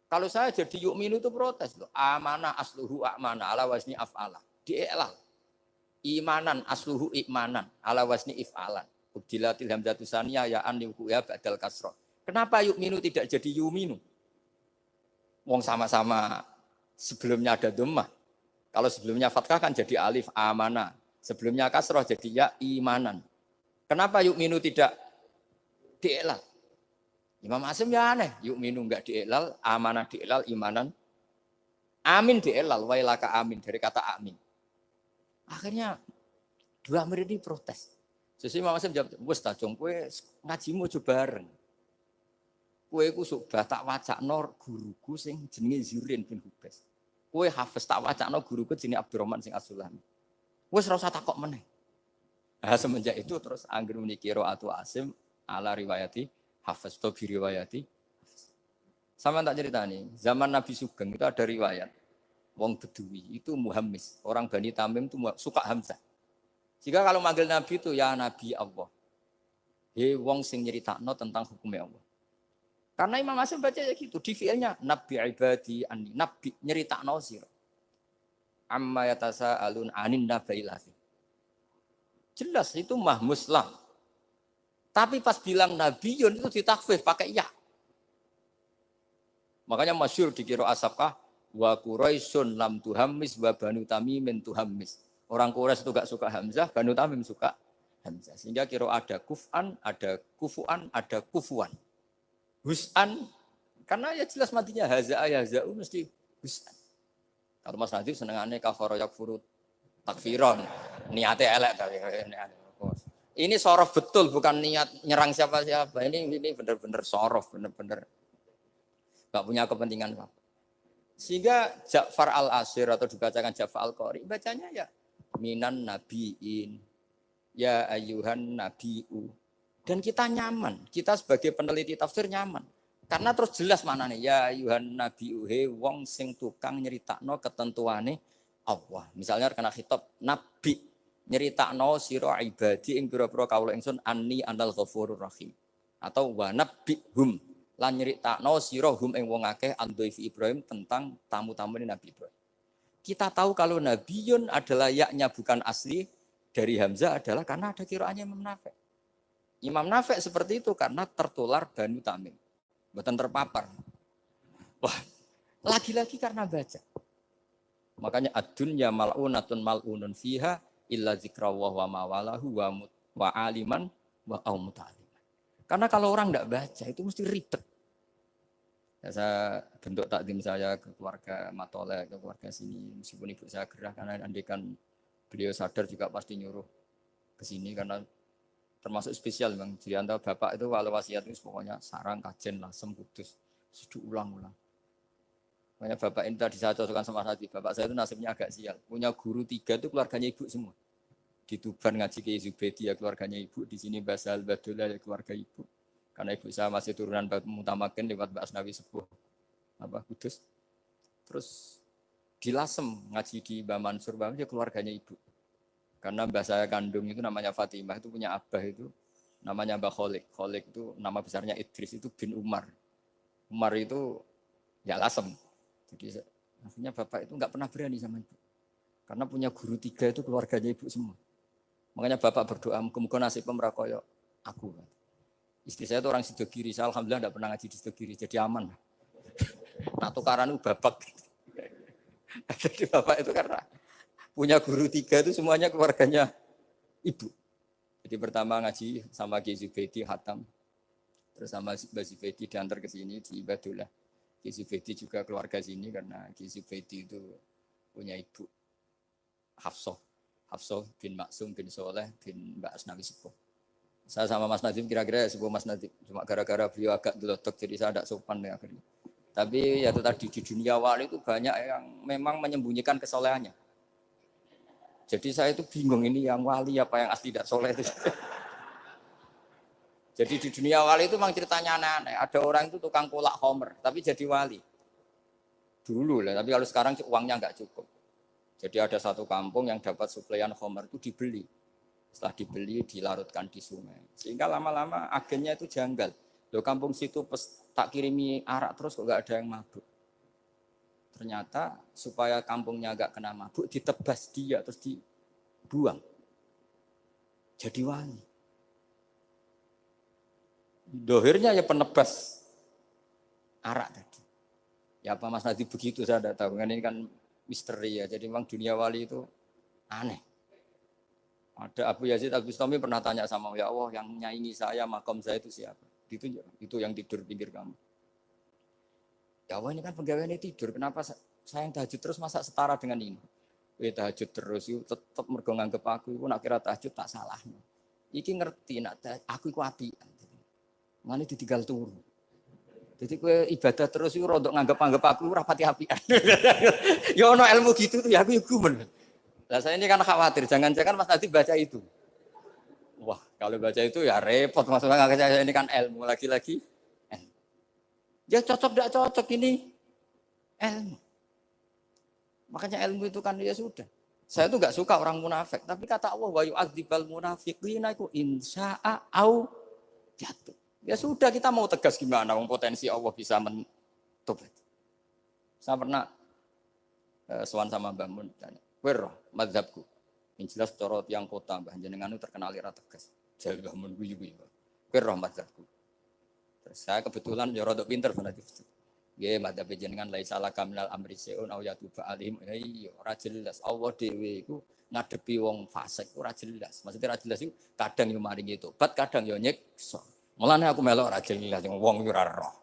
Kalau saya jadi yu'minu itu protes. Loh. Amana asluhu a'mana ala wazni af'ala. Di'elal. Imanan asluhu imanan ala wasni if'alan. Ubdilatil hamzatu saniyah ya an liwuya ba'dal kasrah. Kenapa yu'minu tidak jadi yuminu? Wong sama-sama sebelumnya ada dhammah. Kalau sebelumnya fathah kan jadi alif amana. Sebelumnya kasrah jadi ya imanan. Kenapa yu'minu tidak di'elal? Imam Asim ya aneh. Yu'minu enggak di'elal, amanah di'elal, imanan. Amin di'elal, wailaka amin. Dari kata amin. Akhirnya dua murid ini protes. Sesuai Imam Asim jawab, wes tak jong kowe ngajimu coba bareng. Kowe ku Syu'bah tak wacakno guruku sing jenenge Zirrun bin Hubes. Kowe Hafiz tak wacakno guruku jenenge Abdurrahman sing As-Sulami. Wes ora usah takok meneh. Nah, semenjak itu terus anggere muni qiraatu Asim ala riwayati Hafiz to bi riwayati. Sama tak ceritani, zaman Nabi Sugeng itu ada riwayat. Wong Bedui itu muhammis. Orang Bani Tamim itu suka hamzah. Jika kalau manggil Nabi itu ya Nabi Allah. Hei wong sing nyeritakno tentang hukumnya Allah. Karena Imam Asim baca ya gitu. Di fi'ilnya Nabi ibadi anni. Nabi nyeritakno sira. Amma yatasa'alun anin nabailahi. Jelas itu mah muslam. Tapi pas bilang Nabiyun itu ditakfif pakai ya. Makanya masyhur di qiraah Asapkah wa Quraisyun lam tuhammis wa Banu Tamimin tuhammis. Orang Quraisy itu gak suka hamzah, Banu Tamim suka hamzah. Sehingga kira ada kuf'an, ada kufu'an, ada kufuan. Hus'an karena ya jelas matinya haza'a yaza'u mesti hus'an. Kalau Mas Nadif senengannya kafara yakfuru takfiron. Niatnya elek tapi ini sorof betul bukan niat nyerang siapa-siapa. Ini benar-benar sorof, benar-benar gak punya kepentingan apa. Sehingga Ja'far al-Asir atau dibacakan Ja'far al-Qari bacanya ya minan nabiin ya ayuhan nabiu. Dan kita nyaman, kita sebagai peneliti tafsir nyaman. Karena terus jelas maknanya ya ayuhan nabiu he wong sing tukang nyeritakno ketentuane Allah. Misalnya kena khitab nabi nyeritakno sira ibadi ing pira-pira kawula ingsun anni anal ghafurur rahim. Atau wa nabbihum lan nyeritakno sira hum ing wong akeh andhaifi Ibrahim tentang tamu-tamu Nabi Ibrahim. Kita tahu kalau Nabiyun adalah yaknya bukan asli dari Hamzah adalah karena ada qiraahnya Imam Nafi'. Imam Nafi' seperti itu karena tertular Banu Tamim. Mboten terpapar. Wah, lagi-lagi karena baca. Makanya ad-dunya mal'unatun mal'unun fiha illa zikrawah wa mawalahu wa aliman wa muta'alim. Karena kalau orang tidak baca itu mesti ribet. Ya, saya bentuk takdim saya ke keluarga Matole, ke keluarga sini. Meskipun ibu saya gerah karena andikan beliau sadar juga pasti nyuruh ke sini karena termasuk spesial Bang. Di antara bapak itu walau wasiat itu pokoknya sarang, kajen, lasem, kudus. Sudah ulang-ulang. Makanya bapak ini tadi saya cocokkan sama Hadi. Bapak saya itu nasibnya agak sial. Punya guru 3 itu keluarganya ibu semua. Di Tuban ngaji ke Zubedi ya keluarganya ibu. Di sini Basal Badullah ya keluarga ibu. Karena ibu saya masih turunan Mutamakin lewat Mbak Asnawi Sepuh. Kudus. Terus di Lasem ngaji di Mbak Mansur ya keluarganya ibu. Karena mbah saya kandung itu namanya Fatimah, itu punya abah itu namanya Mbah Kholik. Kholik itu nama besarnya Idris, itu bin Umar. Umar itu ya Lasem. Jadi akhirnya bapak itu enggak pernah berani sama ibu. Karena punya guru 3 itu keluarganya ibu semua. Makanya bapak berdoa, muka-muka nasib pemerakoyo aku. Istri saya itu orang Sidogiri, saya alhamdulillah enggak pernah ngaji di Sidogiri, jadi aman. Nah tukaran itu babak. Jadi bapak itu karena punya guru 3 itu semuanya keluarganya ibu. Jadi pertama ngaji sama Ki Zubedi Hatam. Terus sama Mbak Zubedi diantar ke sini di Badullah. Ki Zubedi juga keluarga sini karena Ki Zubedi itu punya ibu Hafsah. Hafsah bin Maksum bin Soleh bin Mbak Asnawi Sepuh. Saya sama Mas Nadim kira-kira sepuh Mas Nadim. Cuma gara-gara beliau agak delotok jadi saya tidak sopan ya akhirnya. Tapi ya itu tadi di dunia wali itu banyak yang memang menyembunyikan kesolehannya. Jadi saya itu bingung ini yang wali apa yang asli tidak soleh itu. Jadi di dunia wali itu memang ceritanya aneh-aneh. Ada orang itu tukang kolak homer, tapi jadi wali. Dulu lah, tapi kalau sekarang uangnya nggak cukup. Jadi ada satu kampung yang dapat suplaian homer itu dibeli. Setelah dibeli dilarutkan di sungai. Sehingga lama-lama agennya itu janggal. Loh kampung situ tak kirimi arak terus kok nggak ada yang mabuk. Ternyata supaya kampungnya agak kena mabuk, ditebas dia terus dibuang. Jadi wali. Dohirnya ya penebas arak tadi. Ya apa Mas Nadi begitu saya tidak tahu. Ini kan misteri ya. Jadi memang dunia wali itu aneh. Ada Abu Yazid Al-Bustami pernah tanya sama ya Allah yang nyaingi saya, makom saya itu siapa? Itu yang tidur pinggir kamu. Ya Allah ini kan pegawai ini tidur, kenapa saya yang tahajud terus masa setara dengan ini? Tahajud terus, tetap mergo nganggep aku, nak kira tahajud tak salah. Iki ngerti, nak aku iku api. Mana ditinggal turu. Jadi kue ibadah terus itu rodok nganggep aku rapati apian. Ya ono ilmu gitu tuh ya aku gumen. Lah saya ini kan khawatir, jangan-jangan Mas Nadi baca itu. Wah kalau baca itu ya repot, maksudnya nggak saya ini kan ilmu lagi-lagi. Ya cocok tidak cocok ini ilmu. Makanya ilmu itu kan ya sudah. Saya tuh nggak suka orang munafik, tapi kata Allah wa yu'adzibal munafiqina iku insya'a au jatuh. Ya sudah kita mau tegas gimana, wong potensi Allah bisa menutup. Saya pernah sowan sama Mbah Mun tanya, "Wer mazhabku?" Yang jelas cara tiyang kota Mbah jenengan itu terkenal ira tegas. Jare Mbah Mun guyu-guyu. "Wer mazhabku?" Terus saya kebetulan ya rada pinter berarti. Nggih, madzhab jenengan la salah kamil amri seun au yatuba alim. Iya, ora jelas. Allah dhewe iku ngadepi wong fasik ora jelas. Maksudnya ora jelas iku kadang yo maringi tobat, kadang yo nyiksa. Mulane aku melok ora jelas wong ora roh.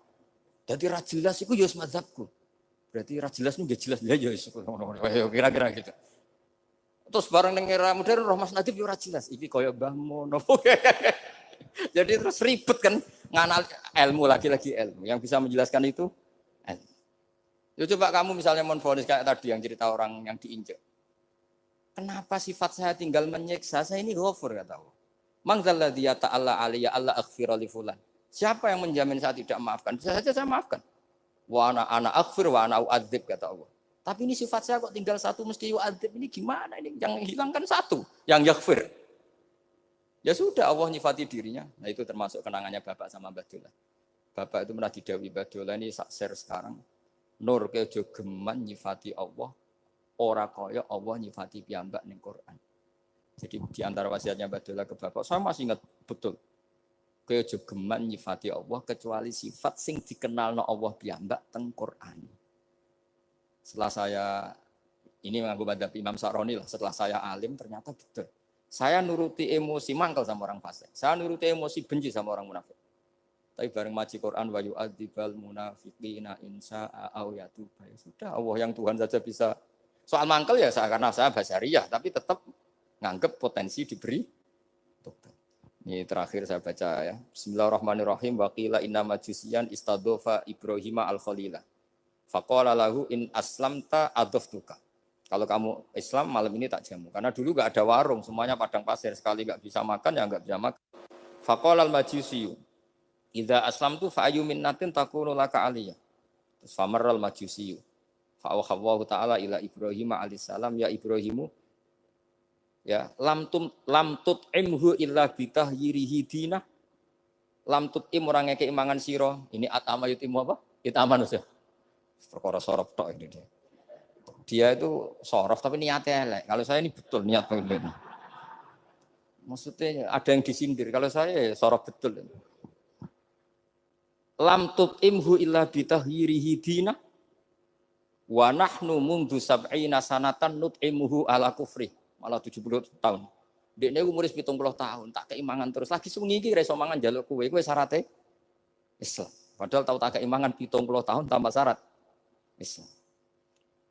Dadi ora jelas iku yo madzhabku. Berarti ora jelas nggih jelas ya yo kira-kira gitu. Terus bareng ning era modern roh Mas Nadif yo ora jelas. Iki kaya Mbah Mun. Jadi terus ribet kan nganal ilmu lagi-lagi ilmu. Yang bisa menjelaskan itu ilmu. Ya coba kamu misalnya menfonis kayak tadi yang cerita orang yang diinjek. Kenapa sifat saya tinggal menyiksa? Saya ini ghafur kata Allah. Man dzalladzi yata'alla alayya alla aghfira li fulan. Siapa yang menjamin saya tidak maafkan? Bisa saja saya maafkan. Wa ana aghfir wa ana u'adzib kata Allah. Tapi ini sifat saya kok tinggal satu mesti u'adzib. Ini gimana ini? Yang hilangkan satu, yang yaghfir. Ya sudah Allah nyifati dirinya. Nah itu termasuk kenangannya Bapak sama Mbah Dola. Bapak itu pernah didhawuhi Mbah Dola ini sak share sekarang. Nur kejo geman nyifati Allah, ora kaya Allah nyifati piyambak ning Quran. Jadi di antara wasiatnya Mbah Dola ke Bapak, saya masih ingat betul. Kejo geman nyifati Allah kecuali sifat sing dikenalno Allah piyambak teng Quran. Setelah saya ini mengaku madzhab Imam Sa'roni lah, setelah saya alim ternyata betul. Saya nuruti emosi mangkel sama orang fasik. Saya nuruti emosi benci sama orang munafik. Tapi bareng maji Quran wa yu'adzibal munafiqina insya'a au yatuba. Ya sudah Allah yang Tuhan saja bisa. Soal mangkel ya saya karena saya basyariyah tapi tetap nganggep potensi diberi Ini terakhir saya baca ya. Bismillahirrahmanirrahim. Wa qila inna majusiyan istadofa Ibrahim al-Khalila. Faqala lahu in aslamta adoftuka. Kalau kamu Islam malam ini tak jamu. Karena dulu nggak ada warung, semuanya padang pasir. Sekali nggak bisa makan ya nggak bisa makan. Faqala al-majusiyu. Idza aslamtu fa ayyu minnatin takunu laka aliyah. Terus famarral majusiyu. Fa'awhawallahu ta'ala ila Ibrahim alaihissalam ya Ibrahimu ya lam tut'imhu illa bitahyirihi dinah lam tut'im orang ngeke imangan sira ini atama yutimu apa itaman ya perkara sorof tok ini dia itu sorof tapi niatnya elek kalau saya ini betul niat begini maksudnya ada yang disindir kalau saya ya sorof betul lam tut'imhu illa bitahyirihi dinah wa nahnu mundu sab'ina sanatan nut'imuhu ala kufri malah 70 tahun. Dekne umur 70 tahun, tak keimangan terus. Lagi sungi iki ra iso mangan njaluk kowe syaratnya Islam. Padahal tahu tak keimangan 70 tahun tanpa syarat Islam.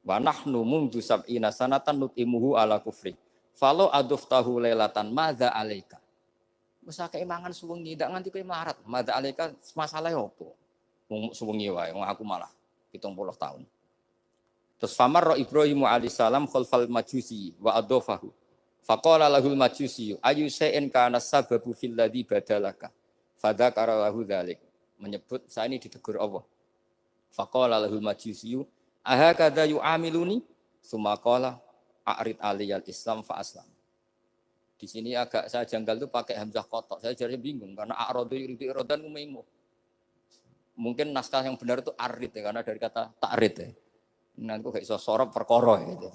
Wa nahnu mundu sab'ina sanatan nut'imuhu ala kufri. Falo aduftahu lailatan madza alaika. Wis keimangan sungi ndak nganti kowe melarat. Madza alaika masalah opo? Wong sungi wae, wong aku malah 70 tahun. Terus famar Ibrahim alaihissalam khalfal majusi wa adofahu. Faqala lahul majusi ayu shay'in kana sababu fil ladzi badalaka. Fadzakara lahu dzalik. Menyebut saya ini ditegur Allah. Faqala lahul majusi ahakadza yu'amiluni? Summa qala a'rid aliyal Islam fa aslam. Di sini agak saya janggal itu pakai hamzah kotok. Saya jadi bingung karena a'radu yuridu iradan umaimu. Mungkin naskah yang benar itu arid ya karena dari kata ta'rid ya. Nanti kayak sorot perkara gitu.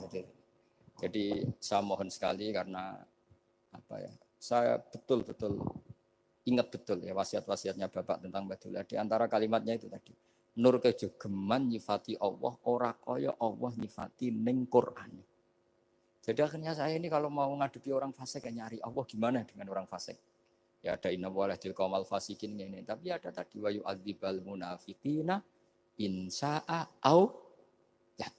Jadi saya mohon sekali karena apa ya, saya betul-betul ingat betul ya wasiat-wasiatnya Bapak tentang Badullah. Di antara kalimatnya itu tadi, nur kejogeman nyifati Allah, ora kaya Allah nyifati ning Quran. Jadi akhirnya saya ini kalau mau ngadepi orang fasik ya nyari Allah gimana dengan orang fasik. Ya ada inna walahdil qaumal fasikin ini, tapi ada tadi wa yu'adzibal munafiqina insya'a au ya.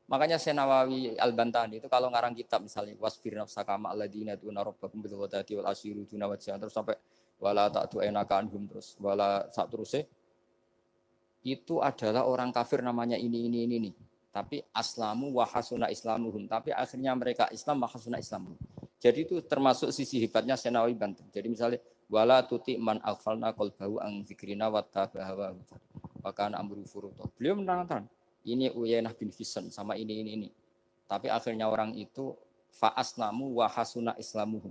Makanya Senawawi Al-Bantani itu kalau ngarang kitab misalnya wasbir nafsaka ma alladziina tuna rabbahum bil ghadati wal asyiru duna wajhan terus sampai wala ta'tu ainaka anhum terus wala sak terusé itu adalah orang kafir namanya ini. Tapi aslamu wa hasuna islamuhum tapi akhirnya mereka Islam wa hasuna islamuhum. Jadi itu termasuk sisi hebatnya Senawawi Banten. Jadi misalnya wala tuti man aghfalna qalbahu an dzikrina wa tabaha wa kana amru furuta. Beliau menerangkan ini Uyainah bin Hisn sama ini. Tapi akhirnya orang itu fa'aslamu wa hasuna islamuhum.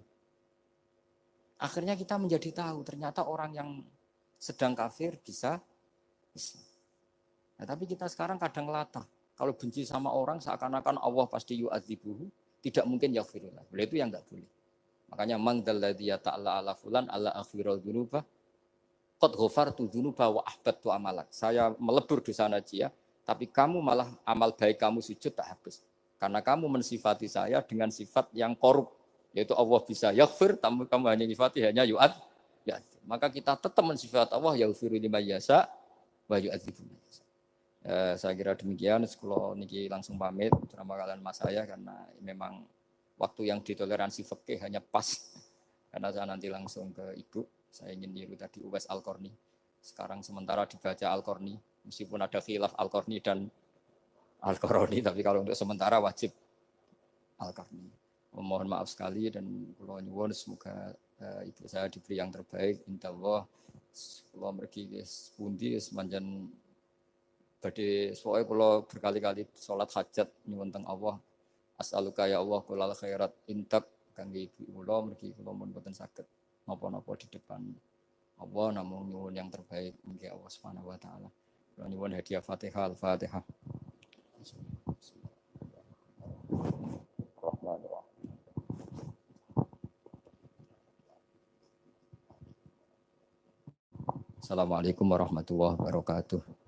Akhirnya kita menjadi tahu ternyata orang yang sedang kafir bisa Islam. Nah, tapi kita sekarang kadang latah. Kalau benci sama orang seakan-akan Allah pasti yu'adzibuhu, tidak mungkin yaghfirullah. Boleh itu yang enggak boleh. Makanya mangdalladzi ta'ala ala fulan ala akhirul dunuba qad ghafartu dunuba wa ahbattu amalak. Saya melebur dosa najiyah tapi kamu malah amal baik kamu sujud tak habis. Karena kamu mensifati saya dengan sifat yang korup. Yaitu Allah bisa yaghfir, tapi kamu hanya sifati hanya yu'ad. Ya. Maka kita tetap mensifat Allah yaghfiru liman yasha wa yu'adzibu liman yasha. Saya kira demikian. Kalau niki langsung pamit bersama kalian mas saya karena memang waktu yang ditoleransi fikih hanya pas. Karena saya nanti langsung ke ibu. Saya ingin niru tadi Uwais Al-Qarni. Sekarang sementara dibaca Al-Qarni. Meskipun ada khilaf Al-Qarni dan Al-Qarni, tapi kalau untuk sementara wajib Al-Qarni. Mohon maaf sekali dan kula nyuwun semoga ibu saya diberi yang terbaik. Insyaallah kula mergi wis pundi semanjan badhe soe kula berkali-kali salat hajat nyuwun teng Allah. As'aluka ya Allah kulal khairat intak kangge ibu kula mergi kula mun boten saged napa-napa di depan Allah namung nyuwun yang terbaik mungkin Allah Subhanahu wa taala. Nyuwun hadiah Fatihah Al-Fatihah. Assalamualaikum warahmatullahi wabarakatuh.